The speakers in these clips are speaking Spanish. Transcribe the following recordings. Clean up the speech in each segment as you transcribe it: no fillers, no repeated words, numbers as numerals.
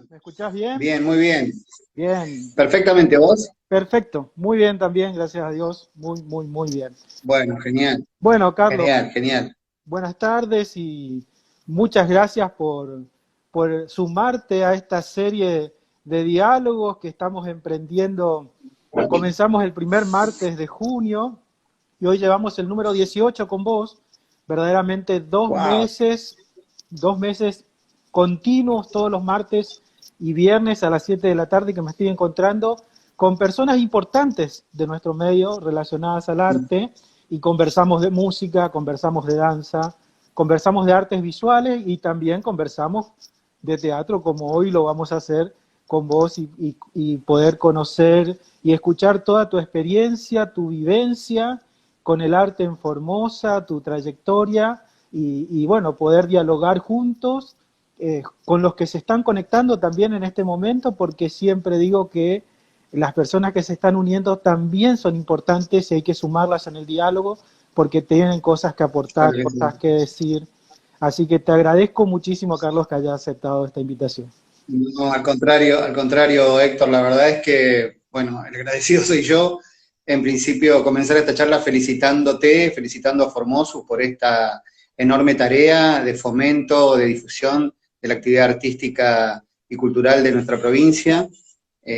¿Me escuchás bien? Bien, muy bien. Bien, Perfectamente, ¿vos? perfecto. Muy bien también, gracias a Dios. Muy, muy, muy bien. Bueno, genial, Bueno, Carlos, genial, genial. buenas tardes y muchas gracias por sumarte a esta serie de diálogos que estamos emprendiendo. Comenzamos el primer martes de junio y hoy llevamos el número 18 con vos. Verdaderamente Wow. 2 meses continuos todos los martes y viernes a las 7 de la tarde que me estoy encontrando con personas importantes de nuestro medio relacionadas al arte y conversamos de música, conversamos de danza, conversamos de artes visuales y también conversamos de teatro como hoy lo vamos a hacer con vos y poder conocer y escuchar toda tu experiencia, tu vivencia con el arte en Formosa, tu trayectoria y bueno, poder dialogar juntos con los que se están conectando también en este momento, porque siempre digo que las personas que se están uniendo también son importantes y hay que sumarlas en el diálogo porque tienen cosas que aportar, Claro que cosas sí. que decir. Así que te agradezco muchísimo, Carlos, que hayas aceptado esta invitación. No, al contrario, Héctor, la verdad es que, bueno, el agradecido soy yo. En principio, comenzar esta charla felicitándote, felicitando a Formosus por esta enorme tarea de fomento, de difusión de la actividad artística y cultural de nuestra provincia,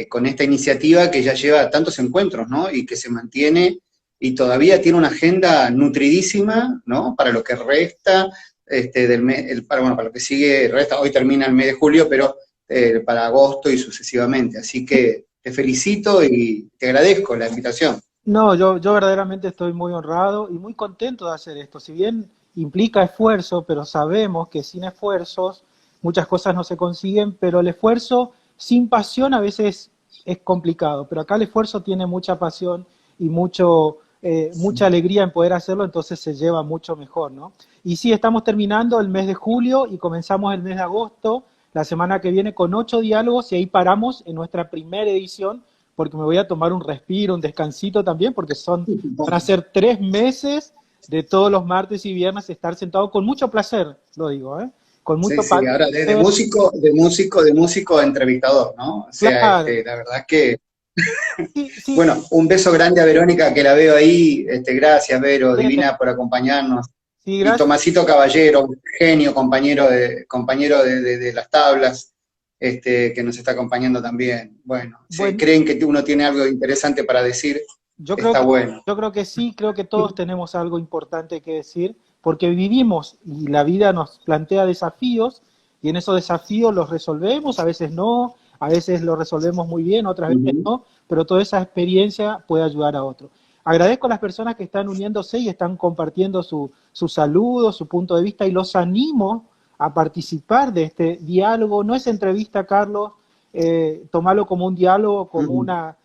con esta iniciativa que ya lleva tantos encuentros, ¿no? Y que se mantiene y todavía tiene una agenda nutridísima, ¿no? Para lo que resta del mes, bueno, para lo que sigue, resta, hoy termina el mes de julio, pero para agosto y sucesivamente. Así que te felicito y te agradezco la invitación. No, yo verdaderamente estoy muy honrado y muy contento de hacer esto. Si bien implica esfuerzo, pero sabemos que sin esfuerzos muchas cosas no se consiguen, pero el esfuerzo sin pasión a veces es complicado. Pero acá el esfuerzo tiene mucha pasión y mucha alegría en poder hacerlo, entonces se lleva mucho mejor, ¿no? Y sí, estamos terminando el mes de julio y comenzamos el mes de agosto, la semana que viene con 8 diálogos y ahí paramos en nuestra primera edición porque me voy a tomar un respiro, un descansito también, porque van a ser 3 meses de todos los martes y viernes estar sentado con mucho placer, lo digo, ¿eh? Con Sí, mucho sí, ahora de placer, músico, de músico a entrevistador, ¿no? O sea, claro. la verdad que, Sí, sí, bueno, un beso grande a Verónica que la veo ahí, gracias Vero, bien, divina por acompañarnos. sí, Y gracias. Tomasito Caballero, un genio, compañero de las tablas, que nos está acompañando también. Bueno, si Bueno, creen que uno tiene algo interesante para decir, Yo creo está que, bueno. yo creo que sí, creo que todos tenemos algo importante que decir, porque vivimos y la vida nos plantea desafíos y en esos desafíos los resolvemos, a veces no, a veces los resolvemos muy bien, otras veces Ujú. no, pero toda esa experiencia puede ayudar a otro. Agradezco a las personas que están uniéndose y están compartiendo su saludo, su punto de vista y los animo a participar de este diálogo. No es entrevista, Carlos, tomarlo como un diálogo, como Ujú. una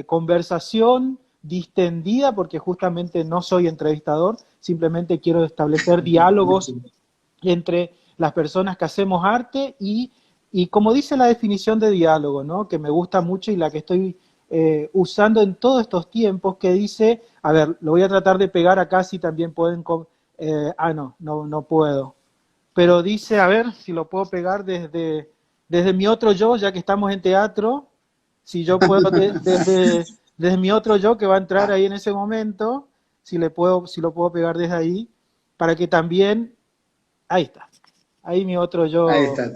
conversación distendida, porque justamente no soy entrevistador, simplemente quiero establecer diálogos entre las personas que hacemos arte y como dice la definición de diálogo, ¿no? Que me gusta mucho y la que estoy usando en todos estos tiempos, que dice, a ver, lo voy a tratar de pegar acá si también pueden... no puedo. Pero dice, a ver si lo puedo pegar desde mi otro yo, ya que estamos en teatro, si yo puedo desde mi otro yo que va a entrar ahí en ese momento, si lo puedo pegar desde ahí, para que también, ahí está, ahí mi otro Ahí yo, está.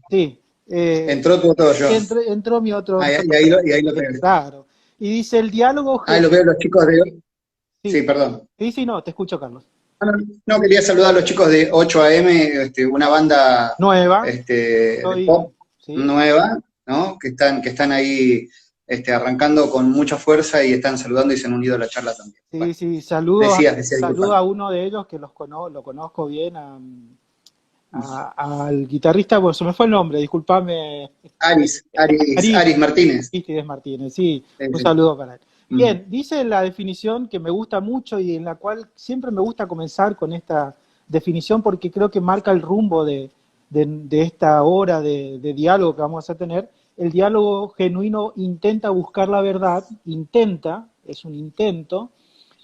sí, Entró tu otro yo. entró mi otro Ahí, yo, y ahí lo pegué. claro, y dice el diálogo, Ah, lo veo a los chicos de... Sí, sí, perdón. sí, sí, no, te escucho, Carlos. No, no, quería saludar a los chicos de 8 AM, una banda Nueva, de pop sí, nueva, ¿no? Que están ahí arrancando con mucha fuerza y están saludando y se han unido a la charla también. sí, Bueno, sí, decías, saludo disculpa. a uno de ellos que lo conozco bien, al guitarrista, bueno, se me fue el nombre, discúlpame, Ari, Aris Martínez. Aristides Martínez, sí, un Sí. saludo para él. Mm. Bien, dice la definición que me gusta mucho y en la cual siempre me gusta comenzar con esta definición porque creo que marca el rumbo de esta hora de diálogo que vamos a tener. El diálogo genuino intenta buscar la verdad, es un intento,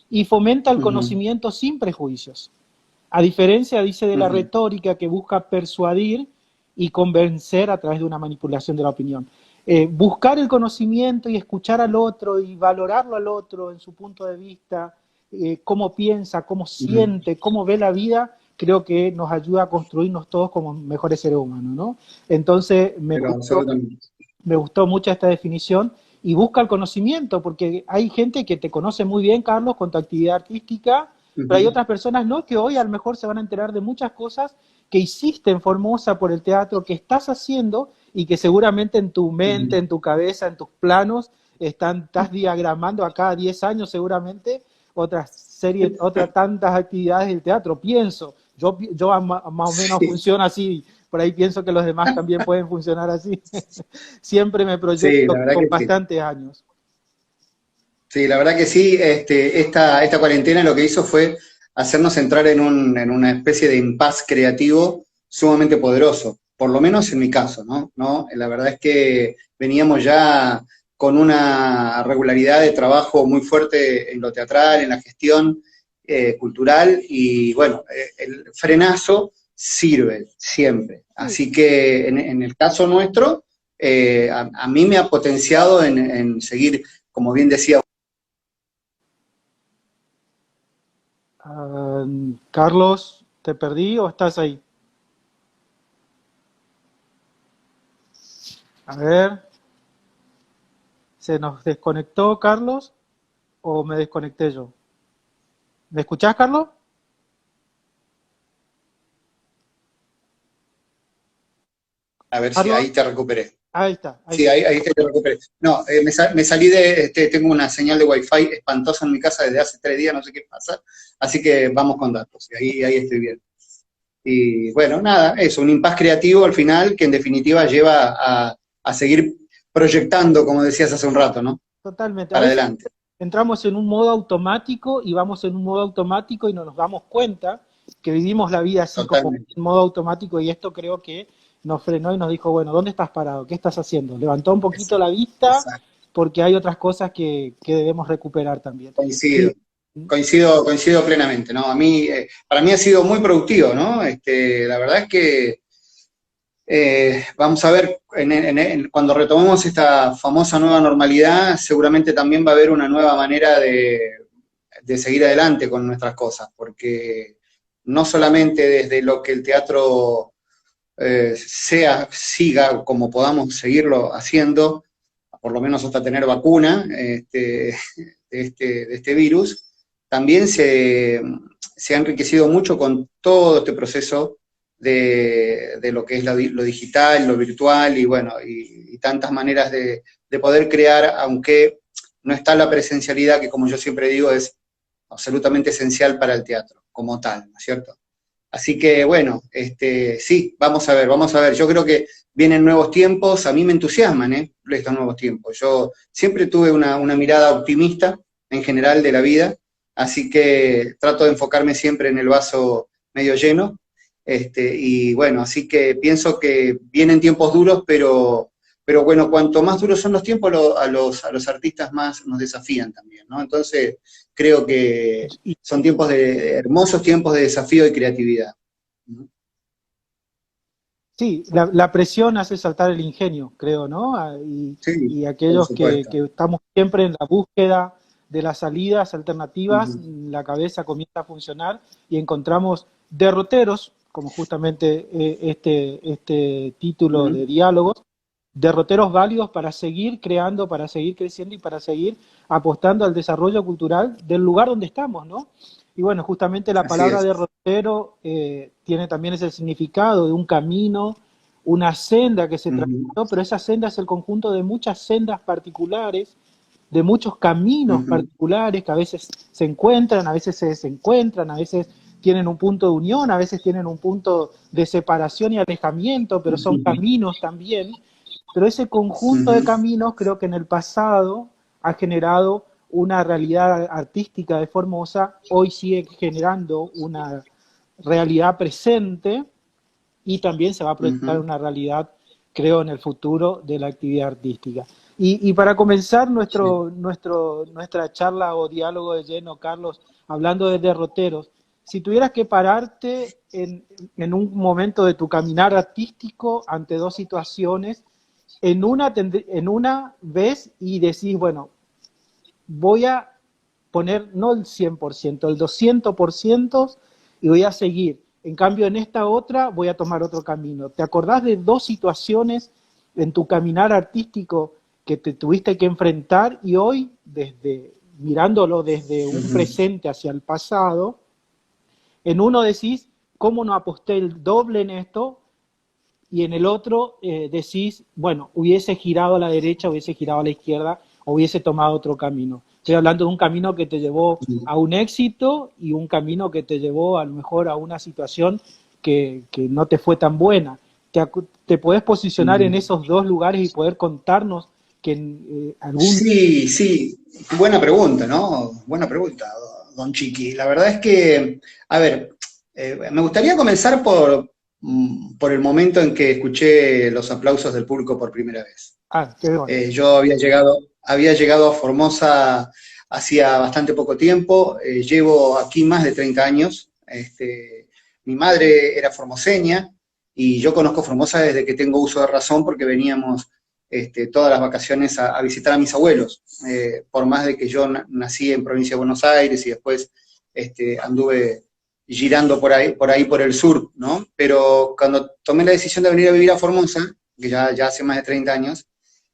y fomenta el Ujú. conocimiento sin prejuicios. A diferencia, dice, de la Ujú. retórica que busca persuadir, y convencer a través de una manipulación de la opinión. Buscar el conocimiento y escuchar al otro y valorarlo al otro en su punto de vista, cómo piensa, cómo siente, cómo ve la vida, creo que nos ayuda a construirnos todos como mejores seres humanos, ¿no? Entonces, me gustó mucho esta definición y busca el conocimiento, porque hay gente que te conoce muy bien, Carlos, con tu actividad artística, pero hay otras personas no, que hoy a lo mejor se van a enterar de muchas cosas que hiciste en Formosa por el teatro, que estás haciendo y que seguramente en tu mente, en tu cabeza, en tus planos, estás diagramando acá a 10 años seguramente otras series, otras tantas actividades del teatro, pienso. Yo más o menos funciono así, por ahí pienso que los demás también pueden funcionar así. Siempre me proyecto con bastantes años. Sí, la verdad que sí. Esta cuarentena lo que hizo fue hacernos entrar en una especie de impas creativo sumamente poderoso, por lo menos en mi caso, ¿no? La verdad es que veníamos ya con una regularidad de trabajo muy fuerte en lo teatral, en la gestión cultural, y bueno, el frenazo sirve siempre. Así que en el caso nuestro, a mí me ha potenciado en seguir, como bien decía. Carlos, ¿te perdí o estás ahí? A ver, ¿se nos desconectó Carlos o me desconecté yo? ¿Me escuchás, Carlos? A ver si ¿Carlos? ahí te recuperé. Ahí está. Sí, ahí te recuperé. No, me salí tengo una señal de Wi-Fi espantosa en mi casa desde hace 3 días, no sé qué pasa, así que vamos con datos, y ahí estoy bien. Y bueno, nada, eso, un impas creativo al final que en definitiva lleva a seguir proyectando, como decías hace un rato, ¿no? Totalmente. A Para veces adelante. entramos en un modo automático y vamos en un modo automático y no nos damos cuenta que vivimos la vida así como Totalmente. en modo automático, y esto creo que nos frenó y nos dijo, bueno, ¿dónde estás parado? ¿Qué estás haciendo? Levantó un poquito la vista Exacto. porque hay otras cosas que debemos recuperar también. Coincido. Sí, Coincido plenamente, ¿no? Para mí ha sido muy productivo, ¿no? La verdad es que vamos a ver, cuando retomemos esta famosa nueva normalidad, seguramente también va a haber una nueva manera de seguir adelante con nuestras cosas, porque no solamente desde lo que el teatro siga como podamos seguirlo haciendo, por lo menos hasta tener vacuna de este virus, también se ha enriquecido mucho con todo este proceso de lo que es lo digital, lo virtual, y bueno, y tantas maneras de poder crear, aunque no está la presencialidad, que como yo siempre digo es absolutamente esencial para el teatro, como tal, ¿no es cierto? Así que bueno, sí, vamos a ver. Yo creo que vienen nuevos tiempos, a mí me entusiasman, estos nuevos tiempos. Yo siempre tuve una mirada optimista en general de la vida, así que trato de enfocarme siempre en el vaso medio lleno. Y bueno, así que pienso que vienen tiempos duros, pero bueno, cuanto más duros son los tiempos, a los artistas más nos desafían también, ¿no? Entonces, creo que y, son hermosos tiempos de desafío y creatividad. sí, la presión hace saltar el ingenio, creo, ¿no? Sí, Y por aquellos supuesto. que estamos siempre en la búsqueda de las salidas alternativas, Ujú. la cabeza comienza a funcionar y encontramos derroteros, como justamente este título Ujú. de diálogos, derroteros válidos para seguir creando, para seguir creciendo y para seguir apostando al desarrollo cultural del lugar donde estamos, ¿no? Y bueno, justamente la Así palabra es. derrotero tiene también ese significado de un camino, una senda que se Ujú. trazó, pero esa senda es el conjunto de muchas sendas particulares, de muchos caminos Ujú. particulares que a veces se encuentran, a veces se desencuentran, a veces tienen un punto de unión, a veces tienen un punto de separación y alejamiento, pero son Ujú. caminos también. Pero ese conjunto de Ujú. caminos creo que en el pasado ha generado una realidad artística de Formosa, hoy sigue generando una realidad presente y también se va a proyectar Ujú. una realidad, creo, en el futuro de la actividad artística. Y para comenzar Sí. nuestra charla o diálogo de lleno, Carlos, hablando de derroteros, si tuvieras que pararte en un momento de tu caminar artístico ante dos situaciones, en una ves y decís, bueno, voy a poner no el 100%, el 200% y voy a seguir. En cambio, en esta otra voy a tomar otro camino. ¿Te acordás de dos situaciones en tu caminar artístico que te tuviste que enfrentar y hoy, mirándolo desde un presente hacia el pasado, en uno decís, ¿cómo no aposté el doble en esto? Y en el otro decís, bueno, hubiese girado a la derecha, hubiese girado a la izquierda, o hubiese tomado otro camino. Estoy hablando de un camino que te llevó a un éxito y un camino que te llevó a lo mejor a una situación que no te fue tan buena. ¿Te podés posicionar en esos dos lugares y poder contarnos que en algún... Sí, sí, buena pregunta, ¿no? Buena pregunta, don Chiqui. La verdad es que, a ver, me gustaría comenzar por el momento en que escuché los aplausos del público por primera vez. qué bueno. Yo había llegado a Formosa hacía bastante poco tiempo, llevo aquí más de 30 años. Mi madre era formoseña y yo conozco Formosa desde que tengo uso de razón porque veníamos todas las vacaciones a visitar a mis abuelos, por más de que yo nací en provincia de Buenos Aires y después anduve girando por ahí por el sur, ¿no? Pero cuando tomé la decisión de venir a vivir a Formosa, que ya hace más de 30 años,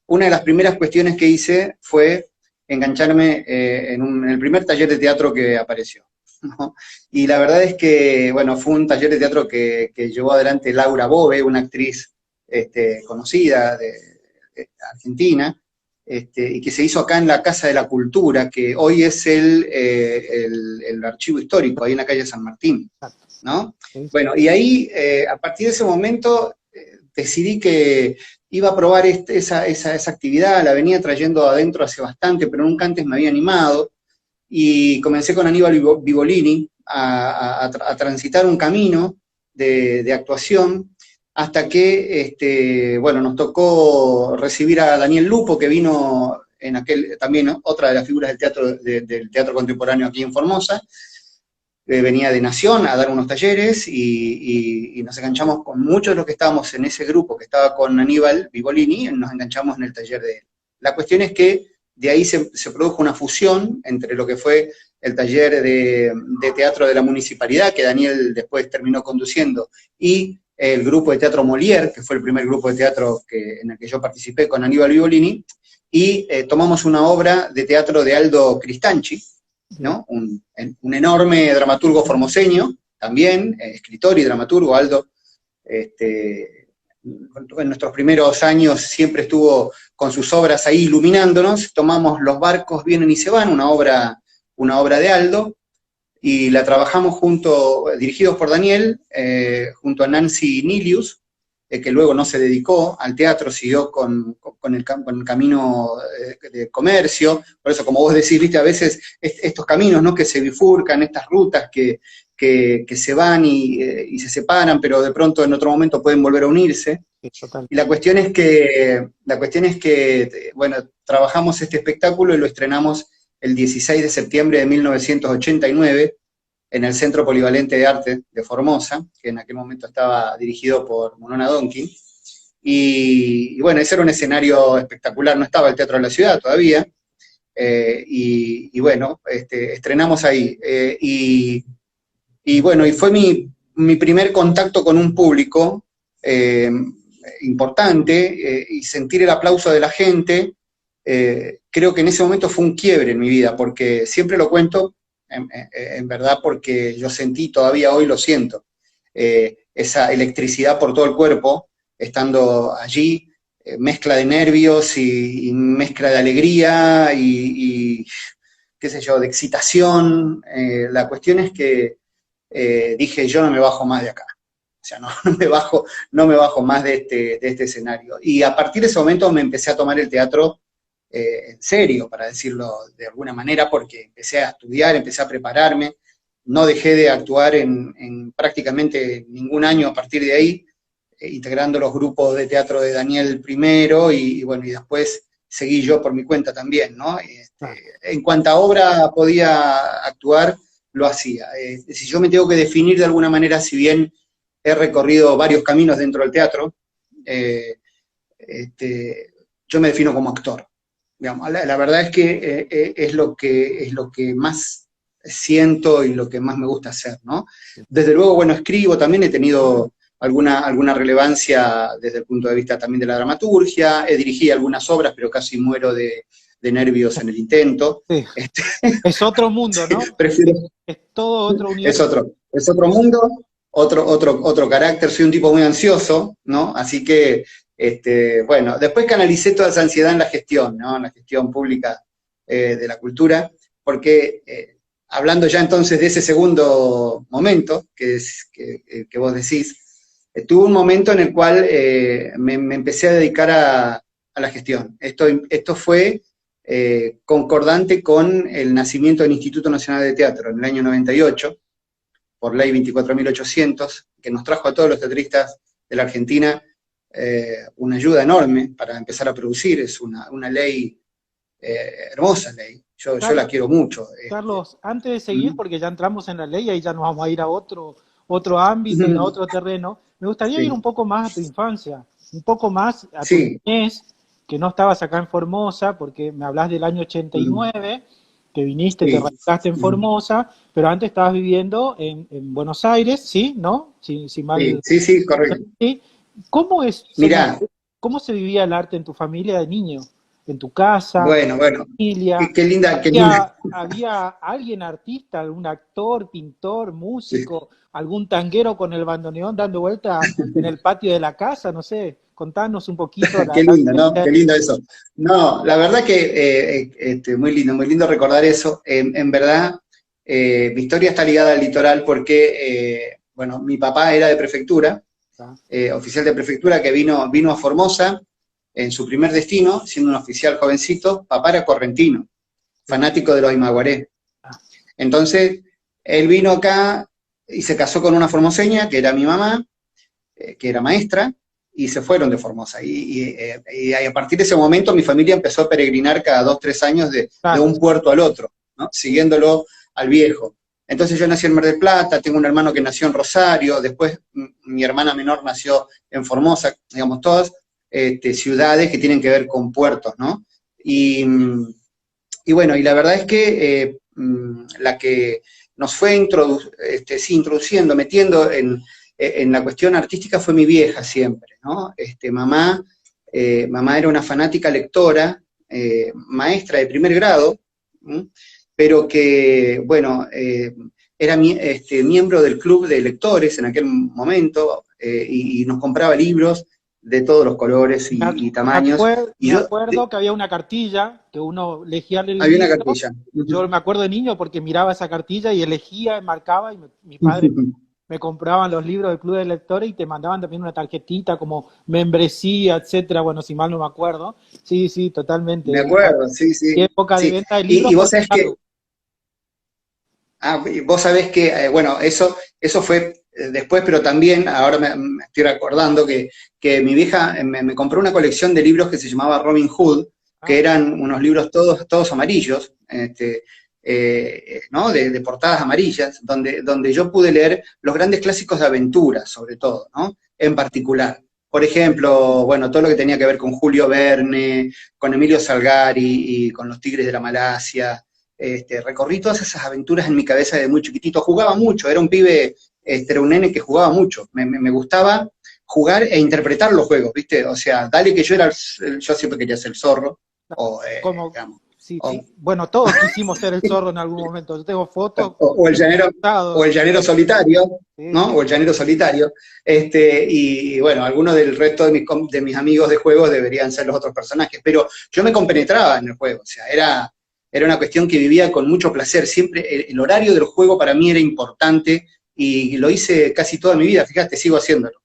una de las primeras cuestiones que hice fue engancharme en el primer taller de teatro que apareció, ¿no? Y la verdad es que, bueno, fue un taller de teatro que llevó adelante Laura Bove, una actriz conocida de Argentina, y que se hizo acá en la Casa de la Cultura, que hoy es el archivo histórico, ahí en la calle San Martín, ¿no? Bueno, y ahí, a partir de ese momento, decidí que iba a probar esa actividad, la venía trayendo adentro hace bastante, pero nunca antes me había animado, y comencé con Aníbal Vivolini a transitar un camino de actuación, hasta que, bueno, nos tocó recibir a Daniel Lupo, que vino también, ¿no?, otra de las figuras del teatro contemporáneo aquí en Formosa. Venía de Nación a dar unos talleres y nos enganchamos con muchos de los que estábamos en ese grupo, que estaba con Aníbal Vivolini, y nos enganchamos en el taller de él. La cuestión es que de ahí se produjo una fusión entre lo que fue el taller de teatro de la municipalidad, que Daniel después terminó conduciendo, y el grupo de teatro Molière, que fue el primer grupo de teatro en el que yo participé con Aníbal Vivolini, y tomamos una obra de teatro de Aldo Cristanchi, ¿no? Un enorme dramaturgo formoseño, también, escritor y dramaturgo. Aldo, en nuestros primeros años siempre estuvo con sus obras ahí iluminándonos. Tomamos Los barcos vienen y se van, una obra de Aldo, y la trabajamos dirigidos por Daniel, junto a Nancy Nilius, que luego no se dedicó al teatro, siguió con el camino de comercio. Por eso, como vos decís, viste, a veces estos caminos, ¿no?, que se bifurcan, estas rutas que se van y se separan, pero de pronto en otro momento pueden volver a unirse. Total. Y la cuestión es que, bueno, trabajamos este espectáculo y lo estrenamos el 16 de septiembre de 1989, en el Centro Polivalente de Arte de Formosa, que en aquel momento estaba dirigido por Monona Donkin. Y bueno, ese era un escenario espectacular, no estaba el Teatro de la Ciudad todavía, y bueno, estrenamos ahí. Y bueno, y fue mi primer contacto con un público importante, y sentir el aplauso de la gente. Creo que en ese momento fue un quiebre en mi vida, porque siempre lo cuento, en verdad, porque yo sentí, todavía hoy lo siento, esa electricidad por todo el cuerpo, estando allí, mezcla de nervios y mezcla de alegría y qué sé yo, de excitación. La cuestión es que dije, yo no me bajo más de acá. O sea, no me bajo más de este escenario. Y a partir de ese momento me empecé a tomar el teatro en serio, para decirlo de alguna manera, porque empecé a estudiar, empecé a prepararme, no dejé de actuar en prácticamente ningún año a partir de ahí, integrando los grupos de teatro de Daniel primero, y bueno, y después seguí yo por mi cuenta también, ¿no? En cuanta obra podía actuar, lo hacía. Si yo me tengo que definir de alguna manera, si bien he recorrido varios caminos dentro del teatro, yo me defino como actor. Digamos, la verdad es que es lo que más siento y lo que más me gusta hacer, ¿no? Desde luego, bueno, escribo, también he tenido alguna relevancia desde el punto de vista también de la dramaturgia, he dirigido algunas obras, pero casi muero de nervios en el intento. Sí. Es otro mundo, ¿no? Prefiero, es todo otro universo. Es otro mundo, otro carácter, soy un tipo muy ansioso, ¿no? Así que, bueno, después canalicé toda esa ansiedad en la gestión, ¿no? En la gestión pública de la cultura, porque hablando ya entonces de ese segundo momento que vos decís, tuve un momento en el cual me empecé a dedicar a la gestión. Esto fue concordante con el nacimiento del Instituto Nacional de Teatro en el año 98, por ley 24.800, que nos trajo a todos los teatristas de la Argentina una ayuda enorme para empezar a producir. Es una ley, hermosa ley, yo la quiero mucho. Carlos, antes de seguir, porque ya entramos en la ley, ahí ya nos vamos a ir a otro ámbito, a otro terreno, me gustaría ir un poco más a tu infancia, un poco más a tu niñez, que no estabas acá en Formosa, porque me hablas del año 89, que viniste, te radicaste en Formosa, pero antes estabas viviendo en Buenos Aires, ¿sí? ¿No? Sí, correcto. ¿Sí? ¿Cómo Mirá, cómo se vivía el arte en tu familia de niño? ¿En tu casa? Bueno, familia? qué linda, qué linda. ¿Había alguien artista, algún actor, pintor, músico, algún tanguero con el bandoneón dando vuelta en el patio de la casa? No sé, contanos un poquito. Qué lindo, ¿no? Qué lindo eso. No, la verdad que muy lindo recordar eso. En verdad, mi historia está ligada al litoral porque, bueno, mi papá era de prefectura, oficial de prefectura, que vino a Formosa en su primer destino, siendo un oficial jovencito. Papá era correntino, fanático de los Imaguaré. Entonces, él vino acá y se casó con una formoseña, que era mi mamá, que era maestra, y se fueron de Formosa. Y a partir de ese momento mi familia empezó a peregrinar cada 2 o 3 años de un puerto al otro, ¿no? Siguiéndolo al viejo. Entonces yo nací en Mar del Plata, tengo un hermano que nació en Rosario, después mi hermana menor nació en Formosa, digamos, todas ciudades que tienen que ver con puertos, ¿no? Y bueno, y la verdad es que la que nos fue introduciendo, metiendo en la cuestión artística fue mi vieja siempre, ¿no? Mamá era una fanática lectora, maestra de primer grado, pero que, bueno, era miembro del club de lectores en aquel momento, y nos compraba libros de todos los colores y tamaños. Me acuerdo que había una cartilla que uno elegía el libro. Había una cartilla. Yo me acuerdo de niño porque miraba esa cartilla y elegía, marcaba, y mi padre me compraban los libros del club de lectores y te mandaban también una tarjetita como membresía, etcétera. Bueno, si mal no me acuerdo. Sí, totalmente. Me acuerdo, sí. Época de venta de libros. Y vos sabés que... vos sabés que, bueno, eso fue después, pero también, ahora me estoy recordando que mi vieja me compró una colección de libros que se llamaba Robin Hood, que eran unos libros todos amarillos, ¿no? de portadas amarillas, donde yo pude leer los grandes clásicos de aventura, sobre todo, ¿no? En particular. Por ejemplo, bueno, todo lo que tenía que ver con Julio Verne, con Emilio Salgari y con los Tigres de la Malasia. Recorrí todas esas aventuras en mi cabeza de muy chiquitito. Jugaba mucho, era un pibe, era un nene que jugaba mucho. Me gustaba jugar e interpretar los juegos, ¿viste? O sea, dale que yo siempre quería ser el zorro. Digamos, sí. Bueno, todos quisimos ser el zorro en algún momento. Yo tengo fotos. O el llanero solitario, ¿no? O el llanero solitario. Y bueno, algunos del resto de mis amigos de juego deberían ser los otros personajes. Pero yo me compenetraba en el juego. O sea, era una cuestión que vivía con mucho placer. Siempre el horario del juego para mí era importante y lo hice casi toda mi vida. Fíjate, sigo haciéndolo.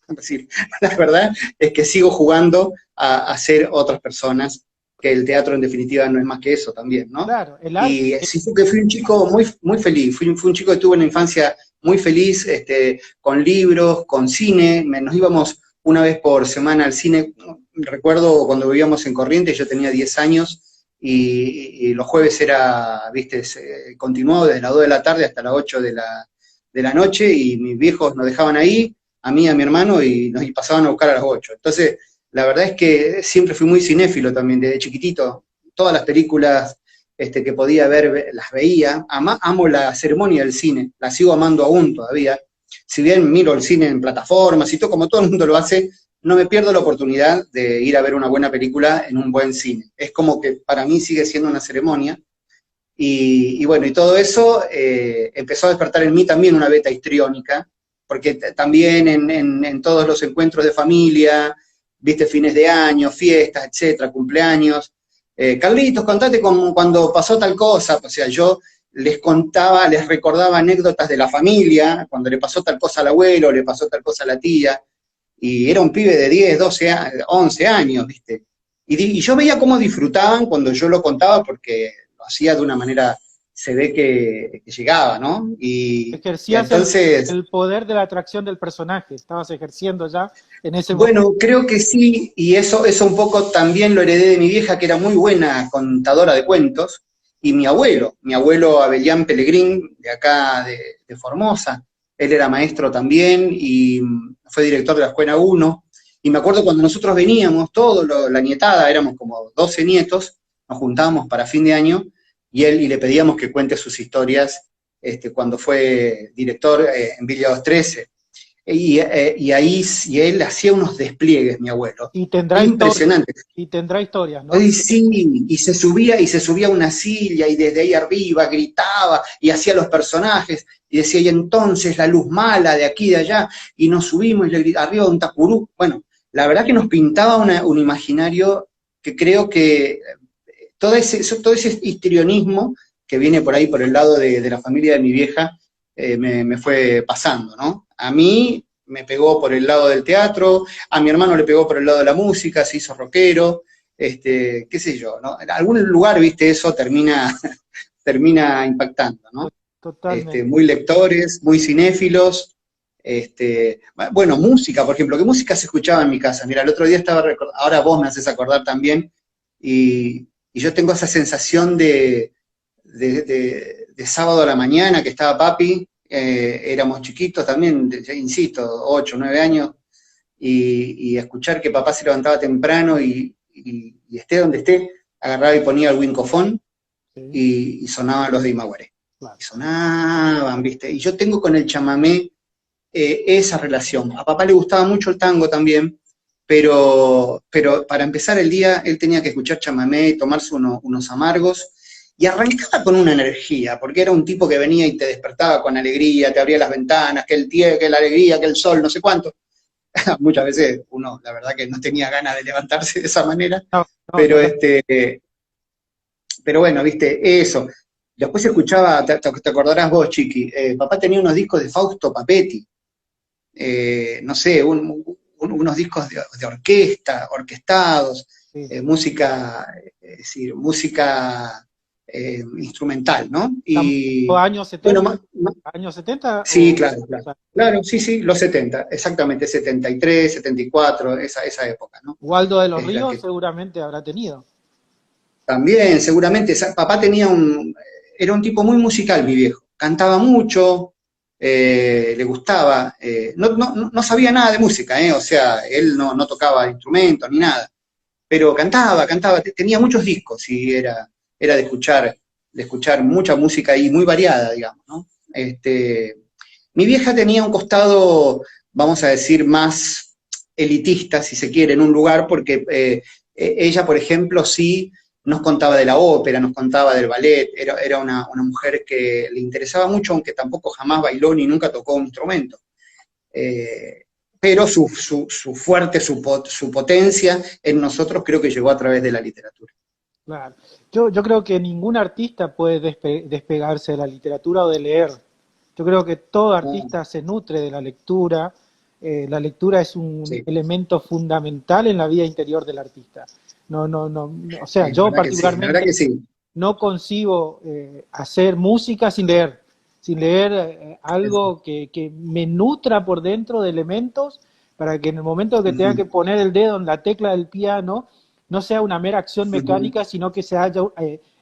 Es decir, la verdad es que sigo jugando a ser otras personas, que el teatro en definitiva no es más que eso también, ¿no? Claro, y sí, que fui un chico muy feliz, fui un chico que tuvo una infancia muy feliz, con libros, con cine, nos íbamos una vez por semana al cine. Recuerdo cuando vivíamos en Corrientes, yo tenía 10 años, y los jueves era, viste, continuó desde las 2 de la tarde hasta las 8 de la noche, y mis viejos nos dejaban ahí, a mí y a mi hermano, y nos pasaban a buscar a las 8. Entonces, la verdad es que siempre fui muy cinéfilo también, desde chiquitito. Todas las películas que podía ver, las veía. Amo la ceremonia del cine, la sigo amando aún todavía. Si bien miro el cine en plataformas y todo, como todo el mundo lo hace, no me pierdo la oportunidad de ir a ver una buena película en un buen cine. Es como que para mí sigue siendo una ceremonia. Y bueno, y todo eso empezó a despertar en mí también una beta histriónica, porque también en todos los encuentros de familia, viste, fines de año, fiestas, etcétera, cumpleaños, Carlitos, contate cuando pasó tal cosa. O sea, yo les contaba, les recordaba anécdotas de la familia, cuando le pasó tal cosa al abuelo, le pasó tal cosa a la tía, y era un pibe de 10, 12, 11 años, viste. Y yo veía cómo disfrutaban cuando yo lo contaba, porque lo hacía de una manera, se ve que llegaba, ¿no? Y Ejercías entonces, el poder de la atracción del personaje, estabas ejerciendo ya en ese momento. bueno, creo que sí, y eso un poco también lo heredé de mi vieja, que era muy buena contadora de cuentos, y mi abuelo Abelián Pellegrín, de acá de Formosa. Él era maestro también y fue director de la Escuela 1, y me acuerdo cuando nosotros veníamos, la nietada, éramos como 12 nietos, nos juntábamos para fin de año, y le pedíamos que cuente sus historias cuando fue director en Villa 213. Y él hacía unos despliegues, mi abuelo, Y tendrá historias, impresionantes. y tendrá historias, ¿no? Hoy sí, y se subía a una silla, y desde ahí arriba gritaba, y hacía los personajes, y decía, y entonces la luz mala de aquí y de allá, y nos subimos, y le gritaba, arriba un tacurú. Bueno, la verdad que nos pintaba un imaginario que creo que todo ese histrionismo que viene por ahí, por el lado de la familia de mi vieja, me fue pasando, ¿no? A mí me pegó por el lado del teatro, a mi hermano le pegó por el lado de la música, se hizo rockero, qué sé yo, ¿no? En algún lugar, viste, eso termina impactando, ¿no? Totalmente. Muy lectores, muy cinéfilos, bueno, música, por ejemplo, ¿qué música se escuchaba en mi casa? Mira, el otro día estaba recordando, ahora vos me haces acordar también, y yo tengo esa sensación de sábado a la mañana que estaba papi, éramos chiquitos también, ya insisto, 8, 9 años, y escuchar que papá se levantaba temprano y esté donde esté, agarraba y ponía el wincofón Sí, y sonaban los de Imaguaré. claro. Y sonaban, ¿viste? Y yo tengo con el chamamé esa relación. A papá le gustaba mucho el tango también, pero para empezar el día él tenía que escuchar chamamé y tomarse unos amargos, y arrancaba con una energía, porque era un tipo que venía y te despertaba con alegría, te abría las ventanas, que la alegría, que el sol, no sé cuánto. Muchas veces uno, la verdad que no tenía ganas de levantarse de esa manera, No, no, pero, total. pero bueno, viste, eso. Después escuchaba, te acordarás vos, Chiqui, papá tenía unos discos de Fausto Papetti, no sé, unos discos de orquesta, orquestados, Sí. música, es decir, música instrumental, ¿no? Estamos Y años bueno, 70, años 70 sí, o claro, claro. Claro, sí, sí, los 70, exactamente, 73, 74, esa época, ¿no? Waldo de los Es la Ríos que seguramente habrá tenido. también, seguramente, papá era un tipo muy musical, mi viejo. Cantaba mucho, le gustaba, no sabía nada de música, o sea, él no tocaba instrumentos ni nada, pero cantaba, tenía muchos discos y era de escuchar mucha música y muy variada, digamos, ¿no? Mi vieja tenía un costado, vamos a decir, más elitista, si se quiere, en un lugar, porque ella, por ejemplo, sí nos contaba de la ópera, nos contaba del ballet, era una mujer que le interesaba mucho, aunque tampoco jamás bailó ni nunca tocó un instrumento. Eh, pero su fuerte, su potencia en nosotros creo que llegó a través de la literatura. Claro. Yo creo que ningún artista puede despegarse de la literatura o de leer. Yo creo que todo artista se nutre de la lectura. La lectura es un Sí, elemento fundamental en la vida interior del artista. O sea, sí, la yo verdad que sí, la verdad particularmente que sí. no concibo hacer música sin leer algo que me nutra por dentro de elementos para que en el momento que tenga Ujú. que poner el dedo en la tecla del piano, no sea una mera acción mecánica, sino que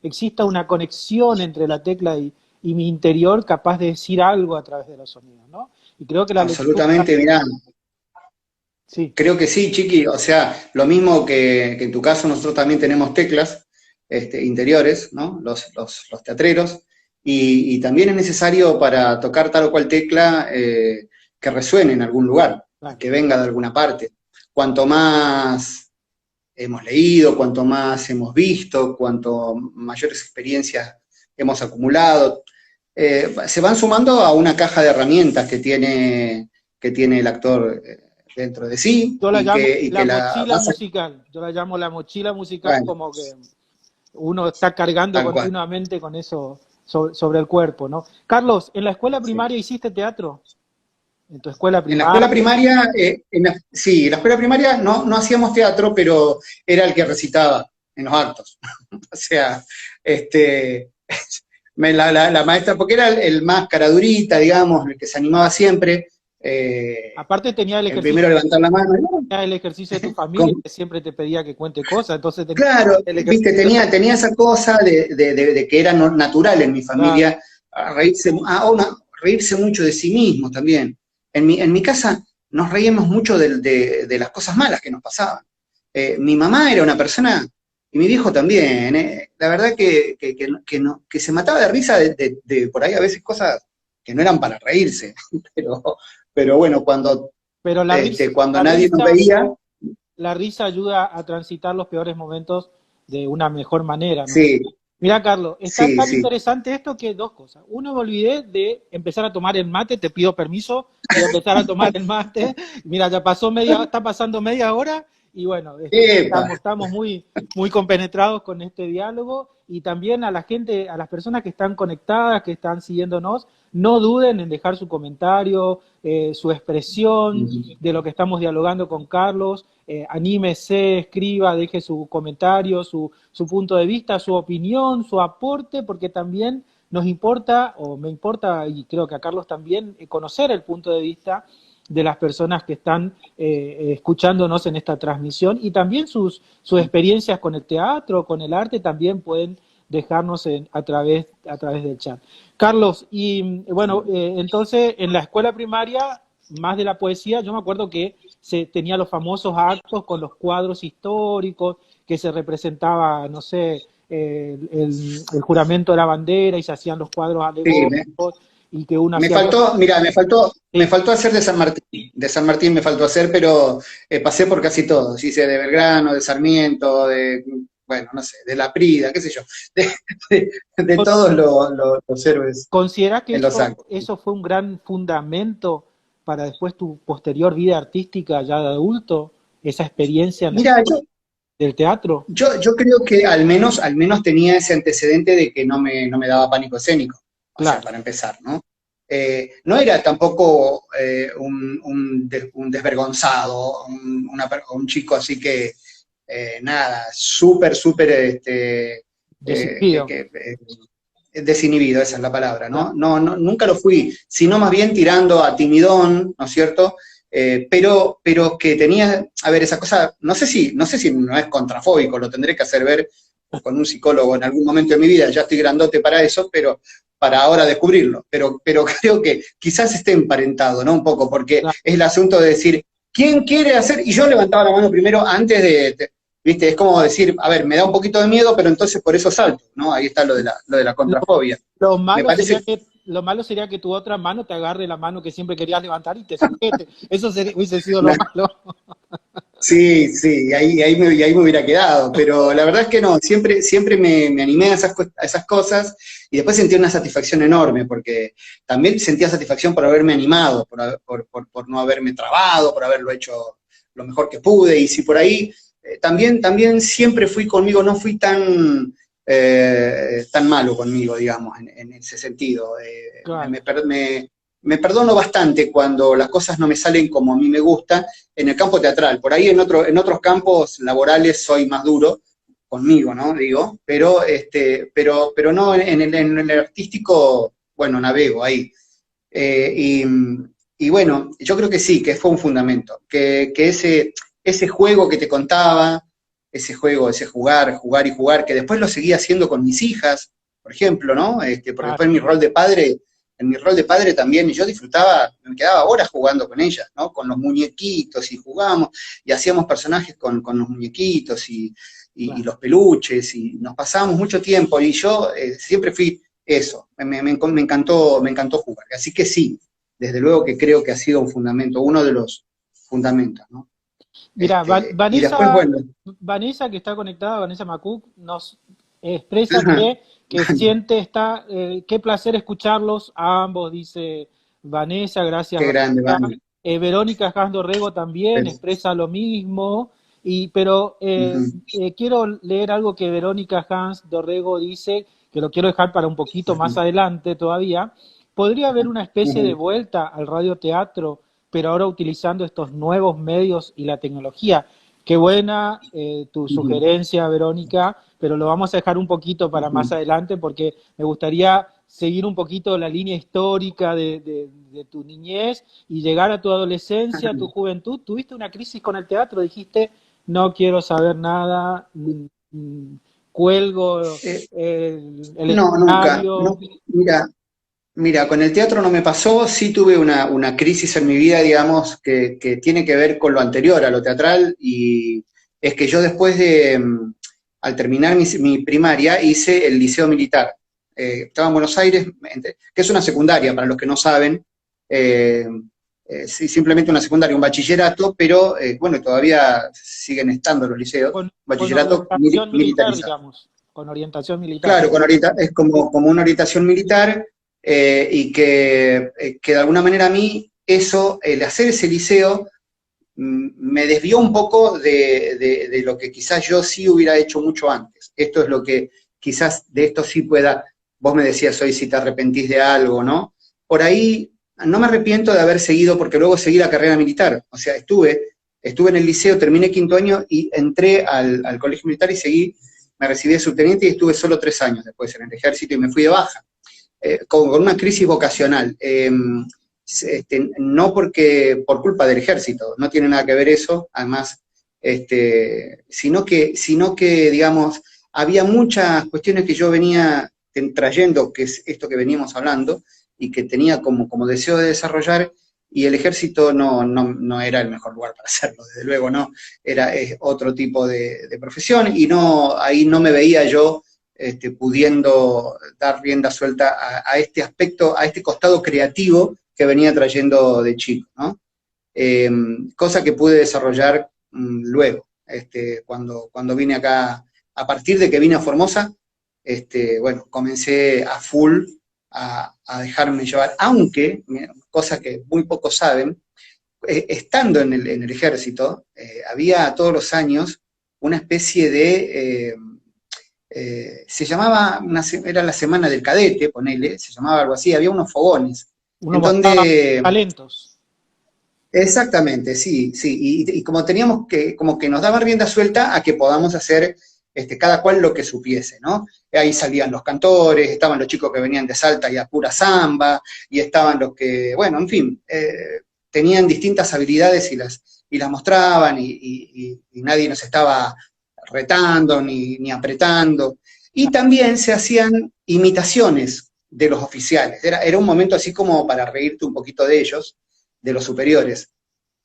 exista una conexión entre la tecla y mi interior capaz de decir algo a través de los sonidos, ¿no? Y creo que la lectura... Absolutamente, mirá, Sí, creo que sí, Chiqui, o sea, lo mismo que en tu caso nosotros también tenemos teclas interiores, ¿no? Los teatreros, y también es necesario para tocar tal o cual tecla que resuene en algún lugar, claro. que venga de alguna parte. Cuanto más hemos leído, cuanto más hemos visto, cuanto mayores experiencias hemos acumulado, se van sumando a una caja de herramientas que tiene el actor dentro de sí Yo la llamo y la que la mochila vas a... musical, yo la llamo la mochila musical, Bueno, como que uno está cargando tal cual. continuamente con eso sobre el cuerpo, ¿no? Carlos, ¿en la escuela Sí. primaria hiciste teatro? ¿En tu escuela En la escuela primaria? primaria, sí, en la escuela primaria no hacíamos teatro, pero era el que recitaba en los actos. O sea, este, la maestra, porque era el más caradurita, digamos, el que se animaba siempre, Aparte tenía el primero a levantar la mano. el ejercicio de tu familia, Con- que siempre te pedía que cuente cosas, entonces tenía claro, el viste, ejercicio. tenía esa cosa de que era natural en mi Claro, familia, reírse mucho de sí mismo también. En mi casa nos reíamos mucho de las cosas malas que nos pasaban. Mi mamá era una persona, y mi viejo también, la verdad que se mataba de risa de por ahí a veces cosas que no eran para reírse, pero, pero bueno, pero cuando nadie nos veía, la risa ayuda a transitar los peores momentos de una mejor manera, ¿no? sí, Mira, Carlos, está sí, tan sí. interesante esto que dos cosas. Uno, me olvidé de empezar a tomar el mate, te pido permiso de empezar a tomar el mate. Mira, está pasando media hora y bueno, Epa, estamos muy compenetrados con este diálogo y también a la gente, a las personas que están conectadas, que están siguiéndonos, no duden en dejar su comentario, su expresión de lo que estamos dialogando con Carlos. Anímese, escriba, deje su comentario, su punto de vista, su opinión, su aporte, porque también nos importa, o me importa, y creo que a Carlos también, conocer el punto de vista de las personas que están escuchándonos en esta transmisión y también sus experiencias con el teatro, con el arte, también pueden dejarnos a través del chat. Carlos, y bueno, entonces en la escuela primaria, más de la poesía, yo me acuerdo que se tenía los famosos actos con los cuadros históricos, que se representaba, no sé, el juramento de la bandera y se hacían los cuadros sí, alegóricos y que uno me hacía... faltó, mira, me Sí, faltó hacer de San Martín me faltó hacer, pero pasé por casi todos, hice de Belgrano, de Sarmiento, bueno, no sé, de La Prida, qué sé yo, de todos los héroes ¿considera que en los actos. eso fue un gran fundamento para después tu posterior vida artística ya de adulto, esa experiencia Mira, del teatro? yo creo que al menos tenía ese antecedente de que no me daba pánico escénico, o sea, Claro, para empezar, ¿no? No era tampoco un desvergonzado, un chico así que, nada, súper, decidido. desinhibido, esa es la palabra, Claro. ¿no? Nunca lo fui, sino más bien tirando a timidón, ¿no es cierto? Pero que tenía, a ver, esa cosa, no sé si no es contrafóbico, lo tendré que hacer ver con un psicólogo en algún momento de mi vida, ya estoy grandote para eso, pero para ahora descubrirlo, pero creo que quizás esté emparentado, ¿no? Un poco, porque Claro. es el asunto de decir, ¿quién quiere hacer? Y yo levantaba la mano primero antes ¿viste? Es como decir, a ver, me da un poquito de miedo, pero entonces por eso salto, ¿no? Ahí está lo de la Lo, contrafobia. Me parece, lo malo sería que tu otra mano te agarre la mano que siempre querías levantar y te sujete. Eso hubiese sido lo malo. sí, sí, y ahí me hubiera quedado, pero la verdad es que no, siempre me animé a a esas cosas y después sentí una satisfacción enorme, porque también sentía satisfacción por haberme animado, por no haberme trabado, por haberlo hecho lo mejor que pude, y si por ahí también siempre fui conmigo, no fui tan malo conmigo, digamos, en ese sentido. Claro. Me perdono bastante cuando las cosas no me salen como a mí me gusta en el campo teatral. Por ahí en otros campos laborales soy más duro, conmigo, ¿no? Digo, pero no, en el artístico, bueno, navego ahí. Eh, y, y bueno, yo creo que sí, que fue un fundamento, que ese juego que te contaba, ese juego, ese jugar, jugar y jugar, que después lo seguí haciendo con mis hijas, por ejemplo, ¿no? Porque después en mi rol de padre también, yo disfrutaba, me quedaba horas jugando con ellas, ¿no? Con los muñequitos y jugábamos, y hacíamos personajes con los muñequitos y los peluches, y nos pasábamos mucho tiempo, y yo siempre fui eso, me encantó jugar. Así que sí, desde luego que creo que ha sido un fundamento, uno de los fundamentos, ¿no? Mira, Y después, bueno, Vanessa, que está conectada, Vanessa Macuc, nos expresa que siente qué placer escucharlos a ambos, dice Vanessa, gracias qué grande, Vanessa. Vane. Verónica Dorrego también expresa lo mismo, pero quiero leer algo que Verónica Dorrego dice, que lo quiero dejar para un poquito más adelante todavía. ¿Podría haber una especie de vuelta al radioteatro, pero ahora utilizando estos nuevos medios y la tecnología? Qué buena tu sugerencia, Verónica, pero lo vamos a dejar un poquito para más adelante porque me gustaría seguir un poquito la línea histórica de tu niñez y llegar a tu adolescencia, a tu juventud. ¿Tuviste una crisis con el teatro? Dijiste, no quiero saber nada, cuelgo el No, nunca. escenario. No, mira, con el teatro no me pasó, sí tuve una crisis en mi vida, digamos, que tiene que ver con lo anterior, a lo teatral, y es que yo después al terminar mi primaria, hice el liceo militar. Estaba en Buenos Aires, que es una secundaria, para los que no saben, sí, simplemente una secundaria, un bachillerato, pero bueno, todavía siguen estando los liceos, bachillerato con orientación militar, militarizado. digamos, con orientación militar. Claro, es como una orientación militar, y que de alguna manera a mí eso, el hacer ese liceo, me desvió un poco de lo que quizás yo sí hubiera hecho mucho antes. Esto es lo que quizás de esto sí pueda, vos me decías hoy si te arrepentís de algo, ¿no? Por ahí no me arrepiento de haber seguido, porque luego seguí la carrera militar, o sea, estuve en el liceo, terminé quinto año y entré al colegio militar y me recibí de subteniente y estuve solo 3 años después en el ejército y me fui de baja. Con una crisis vocacional, no por culpa del ejército, no tiene nada que ver eso, además, sino que, digamos, había muchas cuestiones que yo venía trayendo, que es esto que veníamos hablando, y que tenía como deseo de desarrollar, y el ejército no era el mejor lugar para hacerlo, desde luego no, era otro tipo de profesión, y ahí no me veía yo pudiendo dar rienda suelta a este aspecto, a este costado creativo que venía trayendo de chico, ¿no? Cosa que pude desarrollar luego, cuando vine acá, a partir de que vine a Formosa, bueno, comencé a full a dejarme llevar, aunque, cosa que muy pocos saben, estando en el ejército, había todos los años una especie de... se llamaba, era la semana del cadete, ponele, se llamaba algo así, había unos fogones. Uno en mostraba donde, talentos. exactamente, sí, y como teníamos como que nos daban rienda suelta a que podamos hacer cada cual lo que supiese, ¿no? Ahí salían los cantores, estaban los chicos que venían de Salta y a pura samba, y estaban los que, bueno, en fin, tenían distintas habilidades y las mostraban, y nadie nos estaba retando ni apretando. Y también se hacían imitaciones de los oficiales. Era un momento así como para reírte un poquito de ellos, de los superiores.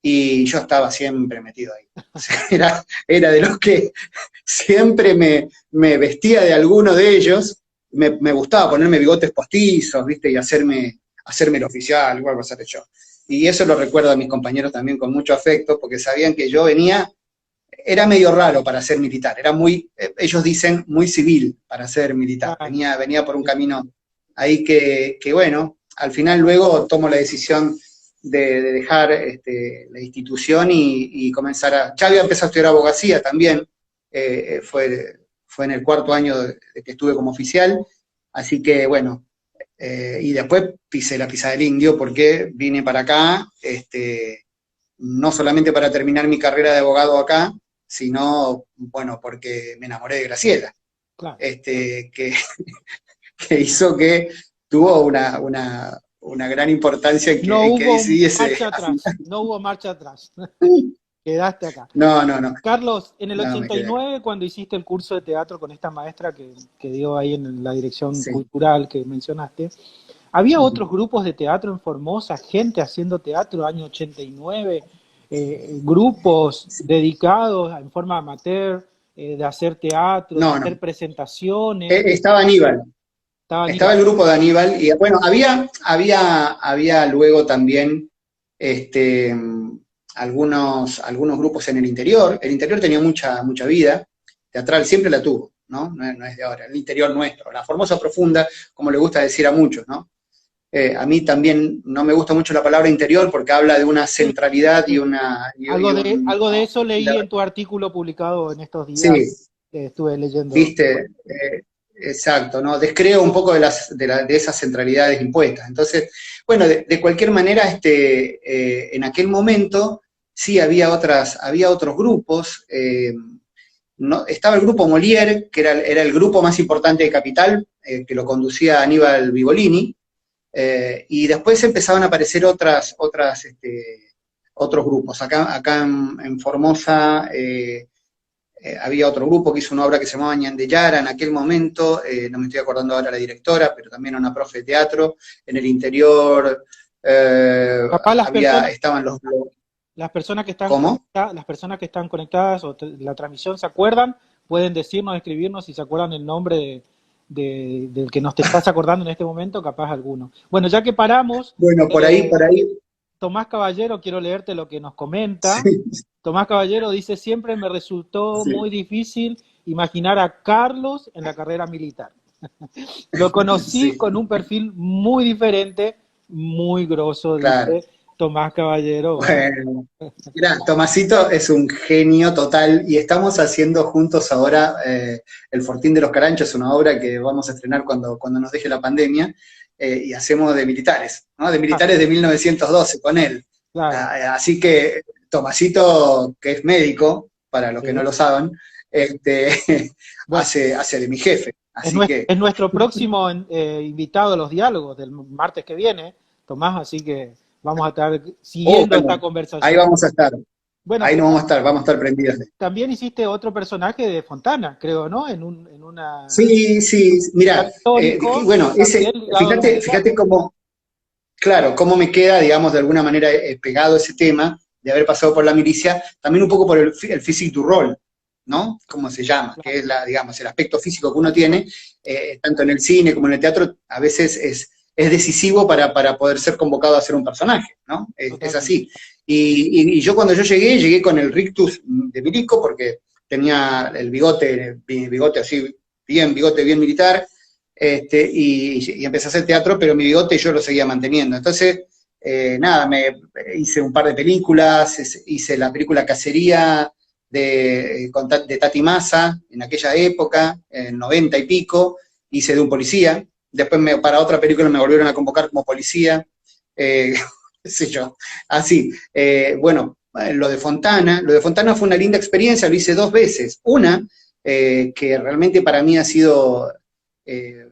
Y yo estaba siempre metido ahí. O sea, era de los que siempre me vestía de alguno de ellos. Me gustaba ponerme bigotes postizos, ¿viste? Y hacerme el oficial, igual pasar yo. Y eso lo recuerdo a mis compañeros también con mucho afecto, porque sabían que yo era medio raro para ser militar, era muy, ellos dicen, muy civil para ser militar. Venía por un camino ahí que bueno, al final luego tomo la decisión de dejar la institución y comenzar ya había empezado a estudiar abogacía también, fue en el 4.º año de que estuve como oficial, así que bueno, y después pisé la pisa del indio porque vine para acá, no solamente para terminar mi carrera de abogado acá, sino, bueno, porque me enamoré de Graciela, Claro. que hizo que tuvo una gran importancia en que decidiese. No hubo marcha atrás. Quedaste acá. No, no, no. Carlos, en el No, me quedé. 89, cuando hiciste el curso de teatro con esta maestra que dio ahí en la dirección Sí. cultural que mencionaste, ¿había Ujú. otros grupos de teatro en Formosa, gente haciendo teatro año 89, grupos dedicados en forma amateur de hacer teatro, de No, no. hacer presentaciones? Estaba Aníbal. Estaba Estaba Aníbal. el grupo de Aníbal y bueno, había luego también este, algunos grupos en el interior. El interior tenía mucha vida teatral, siempre la tuvo, ¿no? No es de ahora, el interior nuestro, la Formosa profunda, como le gusta decir a muchos, ¿no? A mí también no me gusta mucho la palabra interior porque habla de una Sí, centralidad y sí. una y Algo de no, eso leí en tu artículo publicado en estos días sí, que estuve leyendo. viste, exacto, ¿no? Descreo un poco de esas centralidades impuestas. Entonces, bueno, de cualquier manera, en aquel momento sí había otros grupos. No, estaba el grupo Molière, que era el grupo más importante de Capital, que lo conducía Aníbal Vigolini, y después empezaban a aparecer otros grupos. Acá en Formosa había otro grupo que hizo una obra que se llamaba Ñandeyara en aquel momento, no me estoy acordando ahora la directora, pero también una profe de teatro. En el interior Capaz estaban los... las personas que están ¿Cómo? conectadas, las personas que están conectadas o la transmisión se acuerdan, pueden decirnos, escribirnos si se acuerdan el nombre del que nos te estás acordando en este momento, capaz alguno. Bueno, ya que paramos, Bueno, por ahí, Tomás Caballero, quiero leerte lo que nos comenta. sí, Tomás Caballero dice, siempre me resultó sí, muy difícil imaginar a Carlos en la carrera militar. Lo conocí sí, con un perfil muy diferente, muy grosso, claro. dice Tomás Caballero. Bueno, Bueno, mira, Tomasito es un genio total y estamos haciendo juntos ahora El Fortín de los Caranchos, una obra que vamos a estrenar cuando nos deje la pandemia, y hacemos de militares, ¿no? De ah, militares de 1912 con él. claro. Así que Tomasito, que es médico, para los que no Sí. lo saben, este, Bueno, hace de mi jefe. Así que, es nuestro próximo invitado a los diálogos del martes que viene, Tomás, así que vamos a estar siguiendo esta bueno, ahí conversación. vamos a estar, Bueno, ahí no vamos a estar prendidos. también hiciste otro personaje de Fontana, creo, ¿no? En una Sí, sí, mira, histórico, bueno, también ligado a lo militar. fíjate cómo, claro, cómo me queda, digamos, de alguna manera pegado ese tema de haber pasado por la milicia, también un poco por el physique du rol, ¿no? Como se llama, que Claro, es digamos, el aspecto físico que uno tiene, tanto en el cine como en el teatro, a veces es decisivo para poder ser convocado a ser un personaje, ¿no? Es totalmente. así. Y yo cuando yo llegué con el rictus de milico, porque tenía el bigote así, bigote bien militar, y empecé a hacer teatro, pero mi bigote yo lo seguía manteniendo. Entonces, nada, hice un par de películas, hice la película Cacería de Tati Massa en aquella época, en 90 y pico, hice de un policía. Después para otra película me volvieron a convocar como policía, qué sé yo, así. Bueno, lo de Fontana fue una linda experiencia, lo hice dos veces. Una, que realmente para mí ha sido eh,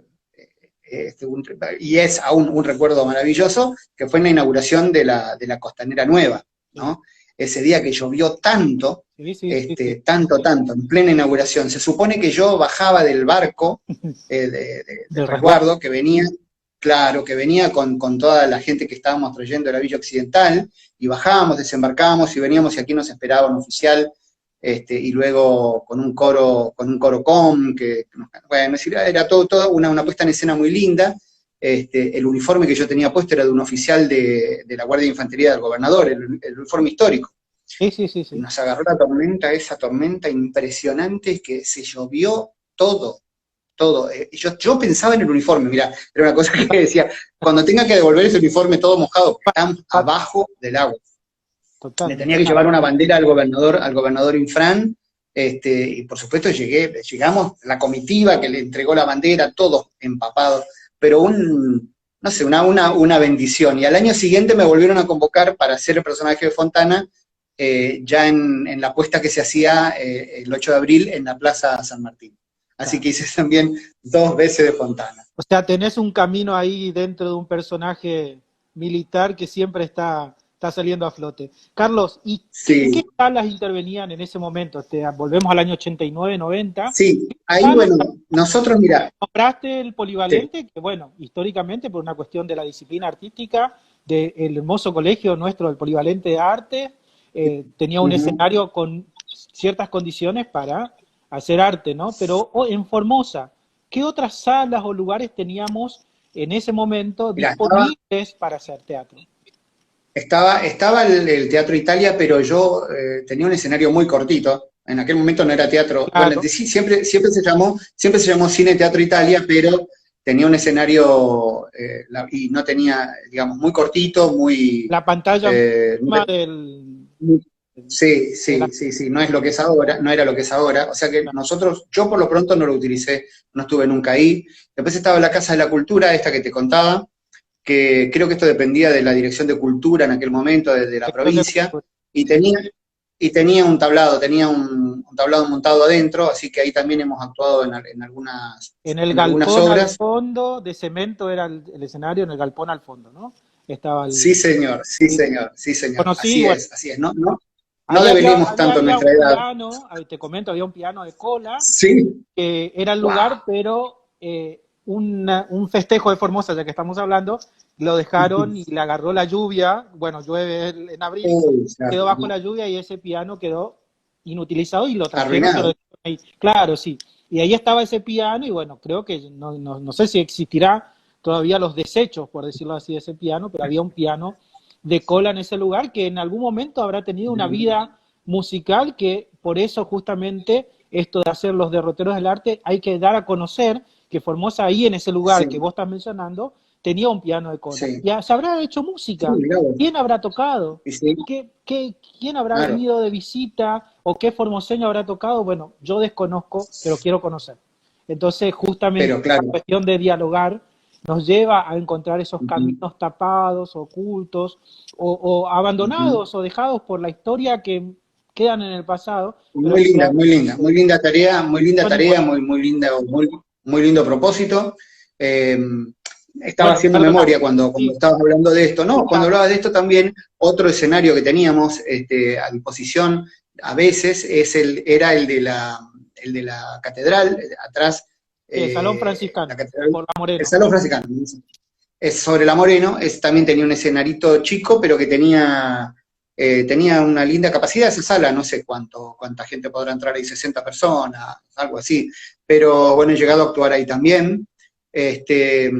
y es aún un recuerdo maravilloso, que fue en la inauguración de la Costanera Nueva, Sí, ¿no? Ese día que llovió tanto, sí, sí, sí, sí. tanto, en plena inauguración. Se supone que yo bajaba del barco del Del resguardo. resguardo, que venía, claro, que venía con toda la gente que estábamos trayendo de la Villa Occidental, y bajábamos, desembarcábamos y veníamos y aquí nos esperaba un oficial, y luego con un coro bueno, era todo una puesta en escena muy linda. El uniforme que yo tenía puesto era de un oficial de la Guardia de Infantería del gobernador, el uniforme histórico. Sí, sí, sí, sí. Nos agarró la tormenta, esa tormenta impresionante que se llovió todo. Yo pensaba en el uniforme, mira, era una cosa que decía, cuando tenga que devolver ese uniforme todo mojado, porque están abajo del agua. Le tenía Totalmente. que llevar una bandera al gobernador Infran, y por supuesto llegamos, la comitiva que le entregó la bandera, todos empapados, pero no sé, una bendición. Y al año siguiente me volvieron a convocar para hacer el personaje de Fontana, ya en la puesta que se hacía el 8 de abril en la Plaza San Martín. Así Claro. que hice también dos veces de Fontana. O sea, tenés un camino ahí dentro de un personaje militar que siempre está está saliendo a flote. Carlos, ¿y Sí, qué salas intervenían en ese momento? Volvemos al año 89, 90. sí, ¿Qué ahí salas bueno, nosotros, mira, nombraste el sí, polivalente? Que bueno, históricamente por una cuestión de la disciplina artística, del hermoso colegio nuestro, el Polivalente de Arte, tenía un ujú, escenario con ciertas condiciones para hacer arte, ¿no? Pero en Formosa, ¿qué otras salas o lugares teníamos en ese momento mira, estaba, disponibles para hacer teatro? estaba el Teatro Italia, pero yo tenía un escenario muy cortito. En aquel momento no era teatro, bueno, Claro, sí, siempre se llamó Cine Teatro Italia, pero tenía un escenario y no tenía, digamos, muy cortito, muy, la pantalla eh, misma del, sí, de la... sí, sí, sí, no es lo que es ahora, no era lo que es ahora. O sea que nosotros, yo por lo pronto no lo utilicé, no estuve nunca ahí. Después estaba la Casa de la Cultura, esta que te contaba, que creo que esto dependía de la Dirección de Cultura en aquel momento, de la provincia, y tenía, y tenía un tablado montado adentro, así que ahí también hemos actuado En el en algunas galpón al obras. fondo de cemento era el escenario, en el galpón al fondo, ¿no? Estaba Sí, señor, sí, el- señor, sí, señor, conocí, bueno, así es, no, no, no ahí develemos ahí tanto había un nuestra edad. piano, ahí te comento, había un piano de cola, Sí, que era el wow. lugar, pero un festejo de Formosa, ya que estamos hablando, lo dejaron y le agarró la lluvia, bueno, llueve en abril, Uy, quedó bajo la lluvia y ese piano quedó inutilizado y lo trajeron y lo arruinado. dejaron ahí. Claro, sí. Y ahí estaba ese piano y bueno, creo que no sé si existirá todavía los desechos, por decirlo así, de ese piano, pero había un piano de cola en ese lugar que en algún momento habrá tenido una vida musical que por eso justamente esto de hacer los derroteros del arte hay que dar a conocer que Formosa ahí en ese lugar que Sí, vos estás mencionando tenía un piano de cola. sí, Ya se habrá hecho sí, música. mirá vos. ¿Quién habrá tocado? Y sí, ¿Quién habrá claro, venido de visita o qué formoseño habrá tocado? Bueno, yo desconozco, pero quiero conocer. Entonces, justamente pero la claro. cuestión de dialogar nos lleva a encontrar esos caminos tapados, ocultos, o Ujú. abandonados o dejados por la historia que quedan en el pasado, pero Muy linda, muy linda, muy linda son tarea, importantes. muy linda, muy lindo propósito. Eh, Estaba Bueno, haciendo perdona, memoria cuando sí, estabas hablando de esto, ¿no? Cuando claro, hablaba de esto también, otro escenario que teníamos a disposición a veces era el de la catedral, atrás, Salón la Franciscano, catedral, por la el Moreno. Salón Franciscano, es sobre la Moreno, también tenía un escenarito chico, pero que tenía una linda capacidad esa sala, no sé cuánta gente podrá entrar ahí, 60 personas, algo así, pero bueno, he llegado a actuar ahí también. Este,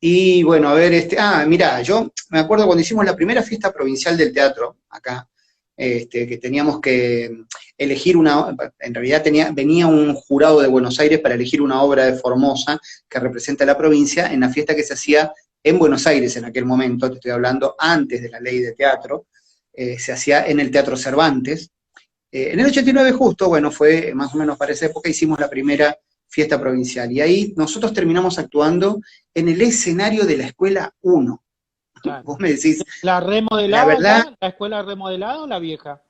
y bueno, a ver, mirá, yo me acuerdo cuando hicimos la primera fiesta provincial del teatro, acá, que teníamos que elegir en realidad venía un jurado de Buenos Aires para elegir una obra de Formosa que representa a la provincia en la fiesta que se hacía en Buenos Aires en aquel momento, te estoy hablando antes de la ley de teatro, se hacía en el Teatro Cervantes. En el 89 justo, bueno, fue más o menos para esa época, hicimos la primera fiesta provincial y ahí nosotros terminamos actuando en el escenario de la Escuela 1. Claro. Vos me decís, ¿La la remodelada verdad, ya? ¿La escuela remodelada o la vieja?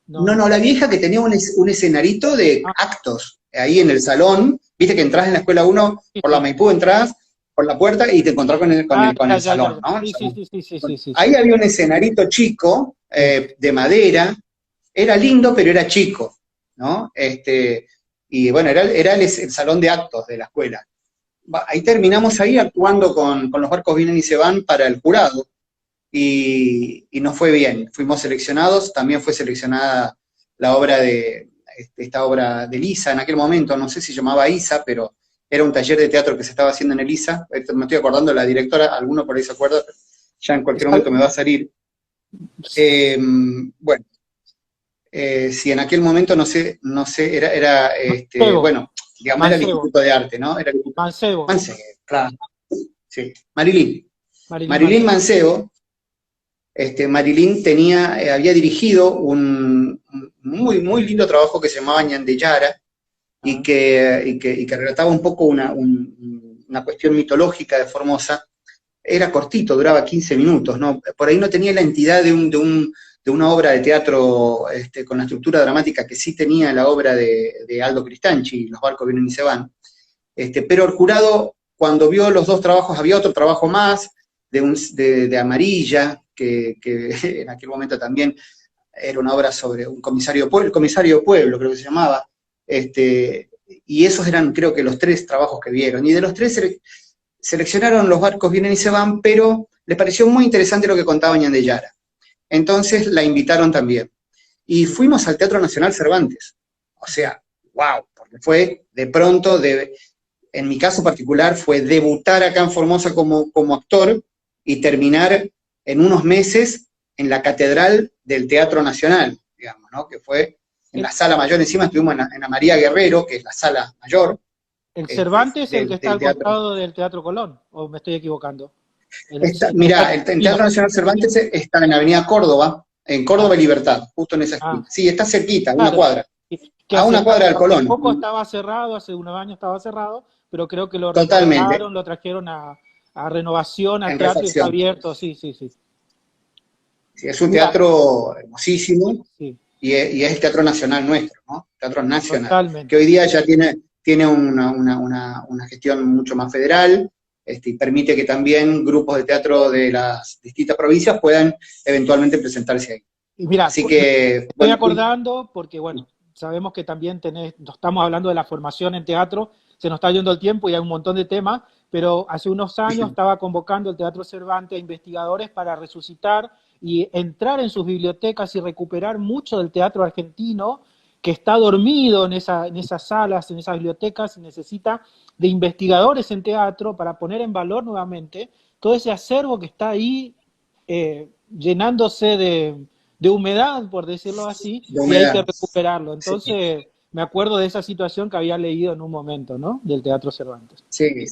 No, no, no. no, la vieja que tenía un escenarito de Ah, actos, ahí en el salón, viste que entras en la escuela 1 sí, por la sí. Maipú, entras por la puerta y te encontrás Ah, con ya, el ya, ya, salón, ya. ¿no? El Sí, sí, salón. sí, sí, sí, Bueno, sí, sí, sí. ahí había un escenarito chico, Sí. de madera, era lindo, pero era chico, ¿no? Y bueno, era el salón de actos de la escuela. Ahí terminamos ahí actuando con Los barcos vienen y se van para el jurado, y nos fue bien. Fuimos seleccionados, también fue seleccionada la obra esta obra de Lisa en aquel momento, no sé si llamaba Isa, pero era un taller de teatro que se estaba haciendo en el ISA. Me estoy acordando de la directora, alguno por ahí se acuerda, ya en cualquier momento me va a salir. Bueno, si en aquel momento no sé, Mancebo, bueno, digamos, era el Mancebo, Instituto de Arte, ¿no? Era el Instituto Mancebo, Mancebo, claro, sí, Marilyn. Marilyn Marilyn Mancebo. Mancebo, Marilyn había dirigido un muy lindo trabajo que se llamaba Ñandeyara Ah, y que relataba un poco una cuestión mitológica de Formosa. Era cortito, duraba 15 minutos, ¿no? Por ahí no tenía la entidad de una obra de teatro con la estructura dramática que sí tenía la obra de Aldo Cristanchi, Los barcos vienen y se van. Pero el jurado, cuando vio los dos trabajos, había otro trabajo más, de Amarilla, que en aquel momento también era una obra sobre un comisario de pueblo, el comisario de pueblo creo que se llamaba, y esos eran creo que los 3 trabajos que vieron, y de los 3 seleccionaron Los barcos vienen y se van, pero les pareció muy interesante lo que contaba Ñandeyara. Entonces la invitaron también. Y fuimos al Teatro Nacional Cervantes. O sea, wow, porque fue de pronto, en mi caso particular, fue debutar acá en Formosa como actor y terminar en unos meses en la Catedral del Teatro Nacional, digamos, ¿no? Que fue en la sala mayor, encima estuvimos en la María Guerrero, que es la sala mayor. ¿El Cervantes es el que está al teatro. costado del Teatro Colón? ¿O me estoy equivocando? Mirá, el Teatro Nacional Cervantes está en Avenida Córdoba, en Córdoba y Libertad, justo en esa esquina. Sí, está cerquita, claro, una cuadra. Que a una cuadra del Colón. Hace poco estaba cerrado, hace unos años estaba cerrado, pero creo que lo Totalmente. renovaron, lo trajeron a renovación al En teatro refacción. y está abierto, sí. Sí, es un teatro hermosísimo, sí. y es el Teatro Nacional nuestro, ¿no? Teatro Nacional. Totalmente. Que hoy día ya tiene una gestión mucho más federal, y permite que también grupos de teatro de las distintas provincias puedan eventualmente presentarse ahí. Y mira, así que, estoy acordando, porque bueno, sabemos que también estamos hablando de la formación en teatro, se nos está yendo el tiempo y hay un montón de temas, pero hace unos años estaba convocando el Teatro Cervantes a investigadores para resucitar y entrar en sus bibliotecas y recuperar mucho del teatro argentino que está dormido en esas salas, en esas bibliotecas, y necesita de investigadores en teatro para poner en valor nuevamente todo ese acervo que está ahí llenándose de humedad, por decirlo así, y hay que recuperarlo. Entonces, me acuerdo de esa situación que había leído en un momento, ¿no? Del Teatro Cervantes. Sí.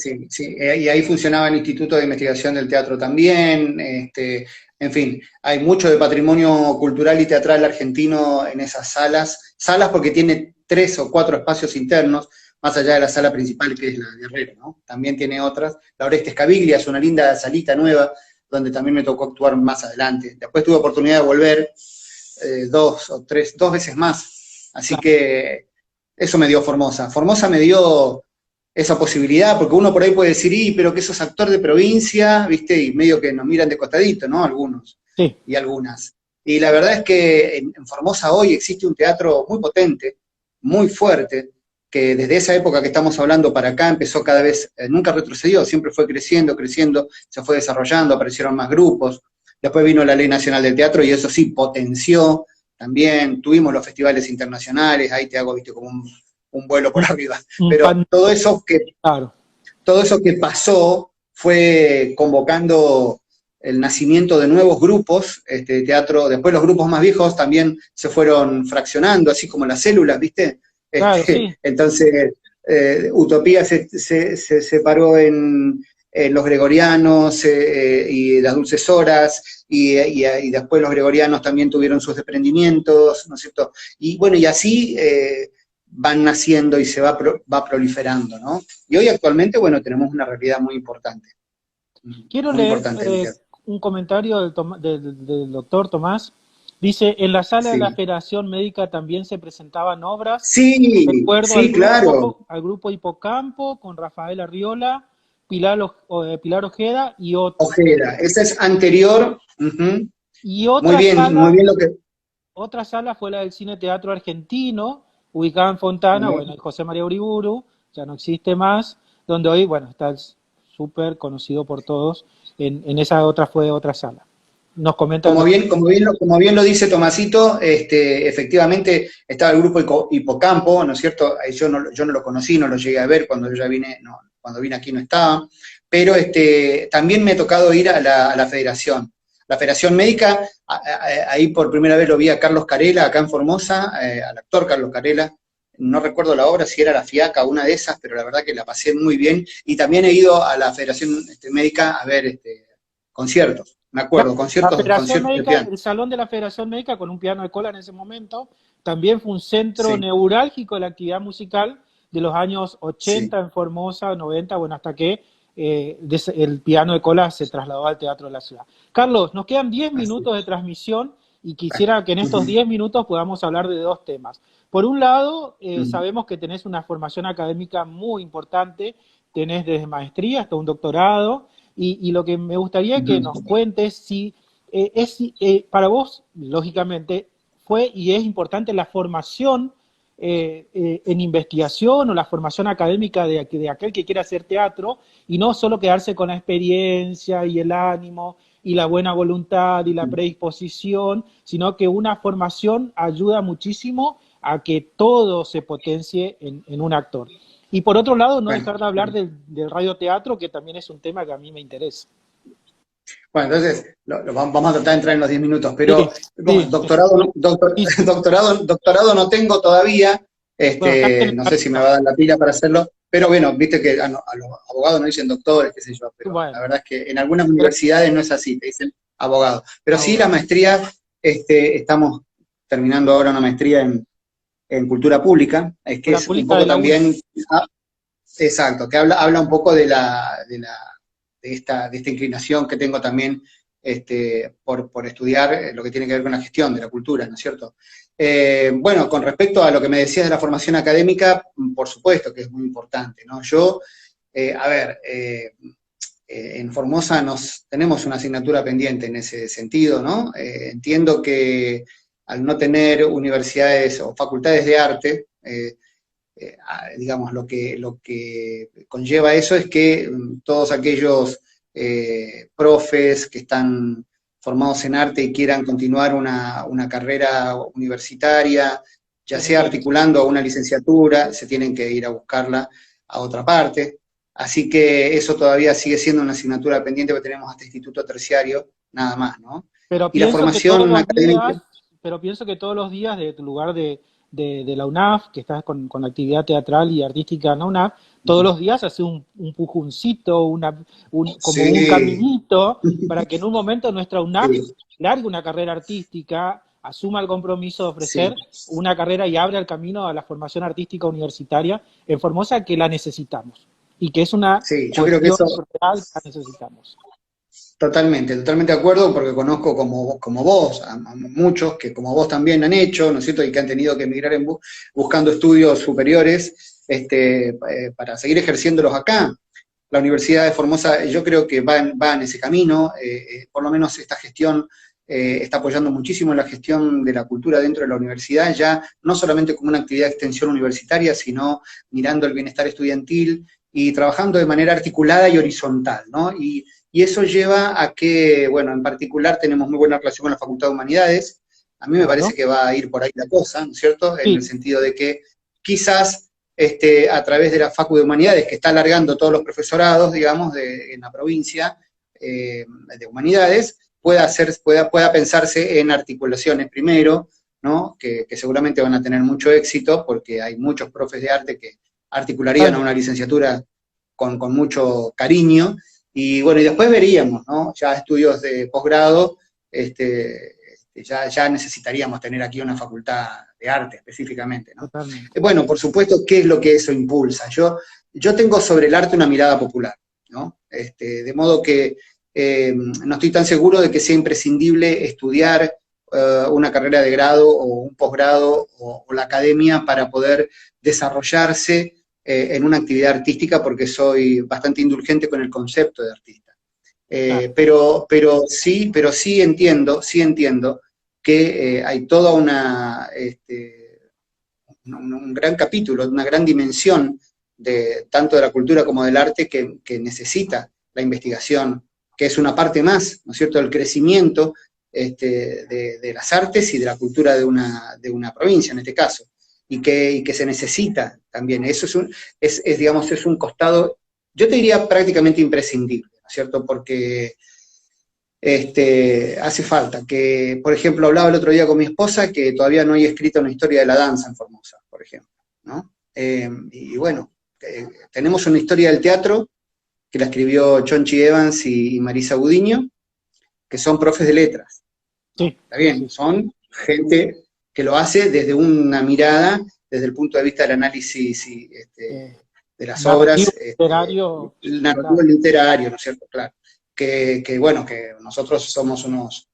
Y ahí funcionaba el Instituto de Investigación del Teatro también. En fin, hay mucho de patrimonio cultural y teatral argentino en esas salas porque tiene 3 o 4 espacios internos, más allá de la sala principal que es la Guerrero, ¿no? También tiene otras. La Oreste Scaviglia es una linda salita nueva, donde también me tocó actuar más adelante. Después tuve oportunidad de volver 2 veces más. Así que eso me dio Formosa. Formosa me dio esa posibilidad, porque uno por ahí puede decir, pero que sos actor de provincia, ¿viste? Y medio que nos miran de costadito, ¿no? Algunos. Sí. Y algunas. Y la verdad es que en Formosa hoy existe un teatro muy potente, muy fuerte, que desde esa época que estamos hablando para acá empezó cada vez, nunca retrocedió, siempre fue creciendo, se fue desarrollando, aparecieron más grupos. Después vino la Ley Nacional del Teatro y eso sí potenció también. Tuvimos los festivales internacionales, ahí te hago, ¿viste? Como un vuelo por arriba. Pero todo eso que pasó fue convocando el nacimiento de nuevos grupos de teatro. Después los grupos más viejos también se fueron fraccionando, así como las células, ¿viste? Claro, sí. Entonces, Utopía se separó en los gregorianos y las dulces horas, y después los gregorianos también tuvieron sus desprendimientos, ¿no es cierto? Y bueno, y así van naciendo y se va proliferando, ¿no? Y hoy actualmente, bueno, tenemos una realidad muy importante. Quiero leer un comentario del doctor Tomás. Dice, en la sala de la Federación Médica también se presentaban obras. Sí, claro. Al grupo Hipocampo, con Rafael Arriola, Pilar Ojeda y otros. Ojeda, esa es anterior. Y otra muy bien lo que... Otra sala fue la del Cine Teatro Argentino, ubicada en Fontana, bueno, el José María Uriburu, ya no existe más, donde hoy, bueno, está súper conocido por todos. En esa otra fue otra sala. Nos comenta. Como bien lo dice Tomasito, efectivamente estaba el grupo Hipocampo, ¿no es cierto? Yo no lo conocí, no lo llegué a ver, cuando yo ya vine, cuando vine aquí no estaba, pero también me ha tocado ir a la Federación. La Federación Médica, ahí por primera vez lo vi a Carlos Carela, acá en Formosa, al actor Carlos Carela. No recuerdo la obra, si era La Fiaca, una de esas, pero la verdad que la pasé muy bien. Y también he ido a la Federación Médica a ver conciertos. Me acuerdo, conciertos de piano. El salón de la Federación Médica, con un piano de cola en ese momento, también fue un centro neurálgico de la actividad musical de los años 80 en Formosa, 90, bueno, hasta que el piano de cola se trasladó al Teatro de la Ciudad. Carlos, nos quedan 10 minutos de transmisión y quisiera que en estos 10 minutos podamos hablar de 2 temas. Por un lado, sabemos que tenés una formación académica muy importante, tenés desde maestría hasta un doctorado, y lo que me gustaría que nos cuentes si para vos, lógicamente, fue y es importante la formación en investigación o la formación académica de aquel que quiera hacer teatro y no solo quedarse con la experiencia y el ánimo y la buena voluntad y la predisposición, sino que una formación ayuda muchísimo a que todo se potencie en un actor. Y por otro lado, no dejar de hablar del radioteatro, que también es un tema que a mí me interesa. Bueno, entonces vamos a tratar de entrar en los 10 minutos, pero sí, doctorado no tengo todavía, bueno, no sé si me va a dar la pila para hacerlo, pero bueno, viste que a los abogados no dicen doctores, qué sé yo, pero la bueno, verdad es que en algunas universidades no es así, te dicen abogado. Pero sí la maestría, estamos terminando ahora una maestría en cultura pública, es que la es un pública poco de la también, exacto, que habla un poco de esta inclinación que tengo también por estudiar lo que tiene que ver con la gestión de la cultura, ¿no es cierto? Bueno, con respecto a lo que me decías de la formación académica, por supuesto que es muy importante, ¿no? Yo, en Formosa tenemos una asignatura pendiente en ese sentido, ¿no? Entiendo que al no tener universidades o facultades de arte, digamos, lo que conlleva eso es que todos aquellos profes que están formados en arte y quieran continuar una carrera universitaria, ya sea articulando a una licenciatura, se tienen que ir a buscarla a otra parte. Así que eso todavía sigue siendo una asignatura pendiente que tenemos hasta instituto terciario, nada más, ¿no? Pero Y la pienso que todos formación los académica... días, de tu lugar de la UNAF, que estás con la actividad teatral y artística en la UNAF, todos los días hace un pujuncito, como un Sí, caminito, para que en un momento nuestra UNAF sí, largue una carrera artística, asuma el compromiso de sí. ofrecer una carrera y abra el camino a la formación artística universitaria en Formosa, que la necesitamos, y que es una Sí, yo creo que cuestión eso, real que la necesitamos. totalmente de acuerdo, porque conozco como vos, a muchos que como vos también han hecho, ¿no es cierto? Y que han tenido que emigrar buscando estudios superiores para seguir ejerciéndolos acá. La Universidad de Formosa, yo creo que va en ese camino, por lo menos esta gestión está apoyando muchísimo la gestión de la cultura dentro de la universidad, ya no solamente como una actividad de extensión universitaria, sino mirando el bienestar estudiantil y trabajando de manera articulada y horizontal, ¿no? Y eso lleva a que, bueno, en particular tenemos muy buena relación con la Facultad de Humanidades. A mí me parece Claro. que va a ir por ahí la cosa, ¿no es cierto? En el Sí, sentido de que quizás a través de la Facultad de Humanidades, que está alargando todos los profesorados, digamos, en la provincia de Humanidades, pueda pensarse en articulaciones primero, ¿no? Que seguramente van a tener mucho éxito, porque hay muchos profes de arte que articularían a una totalmente. licenciatura con mucho cariño, y bueno, y después veríamos, ¿no? Ya estudios de posgrado, ya necesitaríamos tener aquí una facultad de arte específicamente, ¿no? Totalmente. Bueno, por supuesto, ¿qué es lo que eso impulsa? Yo tengo sobre el arte una mirada popular, ¿no? De modo que no estoy tan seguro de que sea imprescindible estudiar una carrera de grado o un posgrado o la academia para poder desarrollarse en una actividad artística, porque soy bastante indulgente con el concepto de artista. Claro. Pero sí entiendo que hay toda un gran capítulo, una gran dimensión tanto de la cultura como del arte que necesita la investigación, que es una parte más, ¿no es cierto?, del crecimiento de las artes y de la cultura de una provincia, en este caso, y que se necesita también. Eso digamos, es un costado, yo te diría prácticamente imprescindible, ¿no es cierto?, porque hace falta. Que, por ejemplo, hablaba el otro día con mi esposa que todavía no hay escrita una historia de la danza en Formosa, por ejemplo, ¿no? Y bueno, tenemos una historia del teatro que la escribió Chonchi Evans y Marisa Gudiño, que son profes de letras, ¿no? Sí, Está bien, sí. son gente que lo hace desde una mirada, desde el punto de vista del análisis de las Narrativo obras, literario, el narrativo claro. literario, ¿no es cierto? Claro. Que bueno, que nosotros somos unos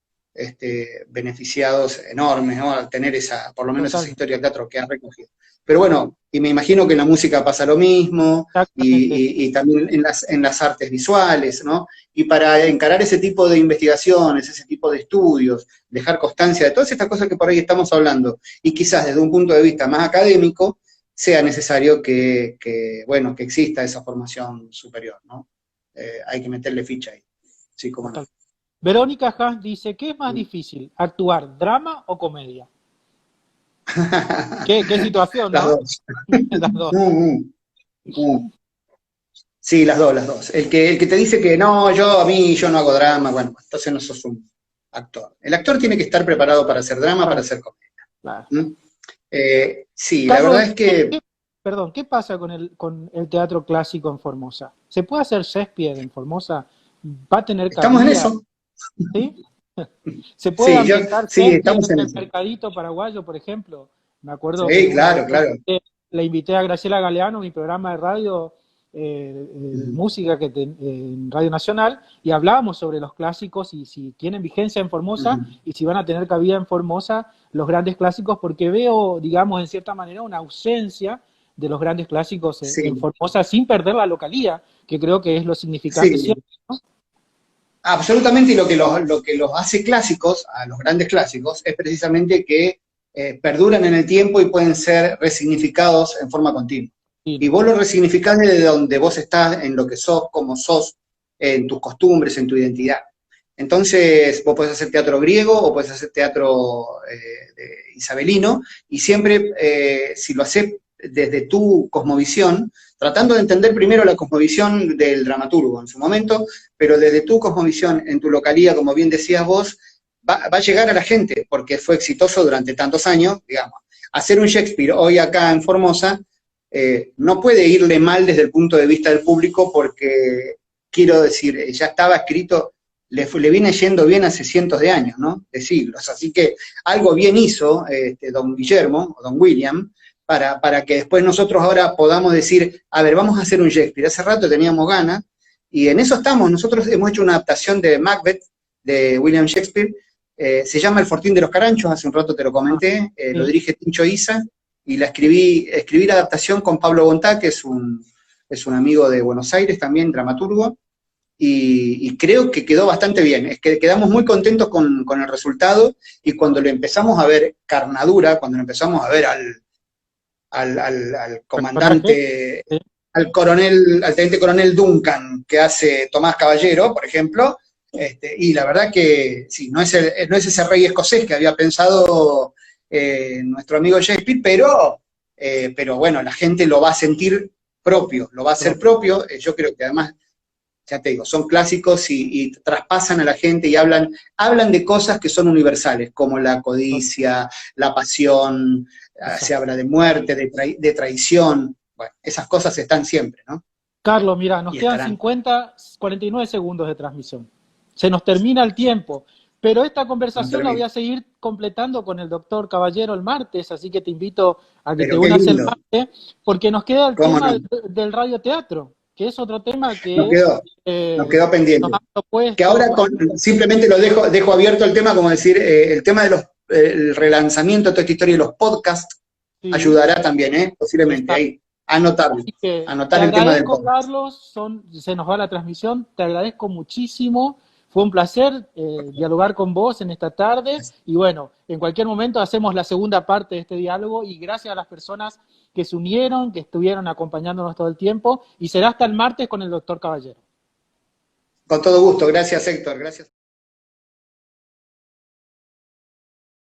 beneficiados enormes, ¿no? Al tener por lo menos esa Total, historia del teatro que has recogido. Pero bueno, y me imagino que en la música pasa lo mismo, exactamente. y también en las artes visuales, ¿no? Y para encarar ese tipo de investigaciones, ese tipo de estudios, dejar constancia de todas estas cosas que por ahí estamos hablando, y quizás desde un punto de vista más académico, sea necesario bueno, que exista esa formación superior, ¿no? Hay que meterle ficha ahí, sí, cómo no. Total. Verónica Hans dice, ¿qué es más difícil, actuar, drama o comedia? ¿Qué situación, Las no? dos. Las dos. Sí, las dos, las dos. El que te dice que no, yo no hago drama, bueno, entonces no sos un actor. El actor tiene que estar preparado para hacer drama, para Claro, hacer comedia. claro. ¿Mm? Sí, la verdad Carlos, es que perdón, ¿qué pasa con el teatro clásico en Formosa? ¿Se puede hacer Shakespeare en Formosa? ¿Va a tener estamos en cabida? eso. ¿Sí? ¿Se puede Sí, ambientar sí, Shakespeare estamos en en el eso. mercadito paraguayo, por ejemplo? Me acuerdo que Sí, una vez claro, claro. le invité a Graciela Galeano a mi programa de radio, de Ujú, música en Radio Nacional, y hablábamos sobre los clásicos y si tienen vigencia en Formosa ujú. y si van a tener cabida en Formosa los grandes clásicos, porque veo, digamos, en cierta manera una ausencia de los grandes clásicos en Sí, Formosa sin perder la localía, que creo que es lo significante sí. siempre, ¿no? Absolutamente, y lo que los hace clásicos, a los grandes clásicos, es precisamente que perduran en el tiempo y pueden ser resignificados en forma continua. Y Sí, vos lo resignificás desde donde vos estás, en lo que sos, como sos, en tus costumbres, en tu identidad. Entonces, vos podés hacer teatro griego o podés hacer teatro isabelino, y siempre, si lo haces desde tu cosmovisión, tratando de entender primero la cosmovisión del dramaturgo en su momento, pero desde tu cosmovisión, en tu localía, como bien decías vos, va a llegar a la gente, porque fue exitoso durante tantos años, digamos. Hacer un Shakespeare hoy acá en Formosa no puede irle mal desde el punto de vista del público, porque, quiero decir, ya estaba escrito, le viene yendo bien hace cientos de años, ¿no? De siglos. Así que algo bien hizo don Guillermo, o don William, para que después nosotros ahora podamos decir, a ver, vamos a hacer un Shakespeare. Hace rato teníamos ganas, y en eso estamos. Nosotros hemos hecho una adaptación de Macbeth, de William Shakespeare, se llama El Fortín de los Caranchos, hace un rato te lo ah, comenté, lo sí. dirige Tincho Isa, y escribí la adaptación con Pablo Bontá, que es un amigo de Buenos Aires también, dramaturgo, y creo que quedó bastante bien. Es que quedamos muy contentos con el resultado, y cuando lo empezamos a ver carnadura, cuando lo empezamos a ver al Personaje, comandante, sí, al teniente coronel Duncan, que hace Tomás Caballero, por ejemplo, y la verdad que sí, no es ese rey escocés que había pensado nuestro amigo Shakespeare, pero bueno, la gente lo va a sentir propio, lo va a hacer pero, propio. Yo creo que además, ya te digo, son clásicos y traspasan a la gente y hablan de cosas que son universales, como la codicia, la pasión, se exacto. habla de muerte, de traición. Bueno, esas cosas están siempre, ¿no? Carlos, mira, nos Y quedan estarán. 49 segundos de transmisión. Se nos termina el tiempo, pero esta No conversación la voy termino. a seguir completando con el doctor Caballero el martes, así que te invito a que te Pero qué unas el lindo, martes, porque nos queda el cómo tema no. del radioteatro, que es otro tema Nos que quedó, nos quedó nos pendiente. han Que propuesto. ahora simplemente lo dejo abierto el tema, como decir, el tema de el relanzamiento de toda esta historia y los podcasts Sí, ayudará también, posiblemente, exacto. ahí, anotarlo, Así que te anotar el tema del agradezco, podcast. Carlos. Se nos va la transmisión. Te agradezco muchísimo. Fue un placer dialogar con vos en esta tarde. Y bueno, en cualquier momento hacemos la segunda parte de este diálogo. Y gracias a las personas que se unieron, que estuvieron acompañándonos todo el tiempo. Y será hasta el martes con el doctor Caballero. Con todo gusto, gracias Héctor, gracias.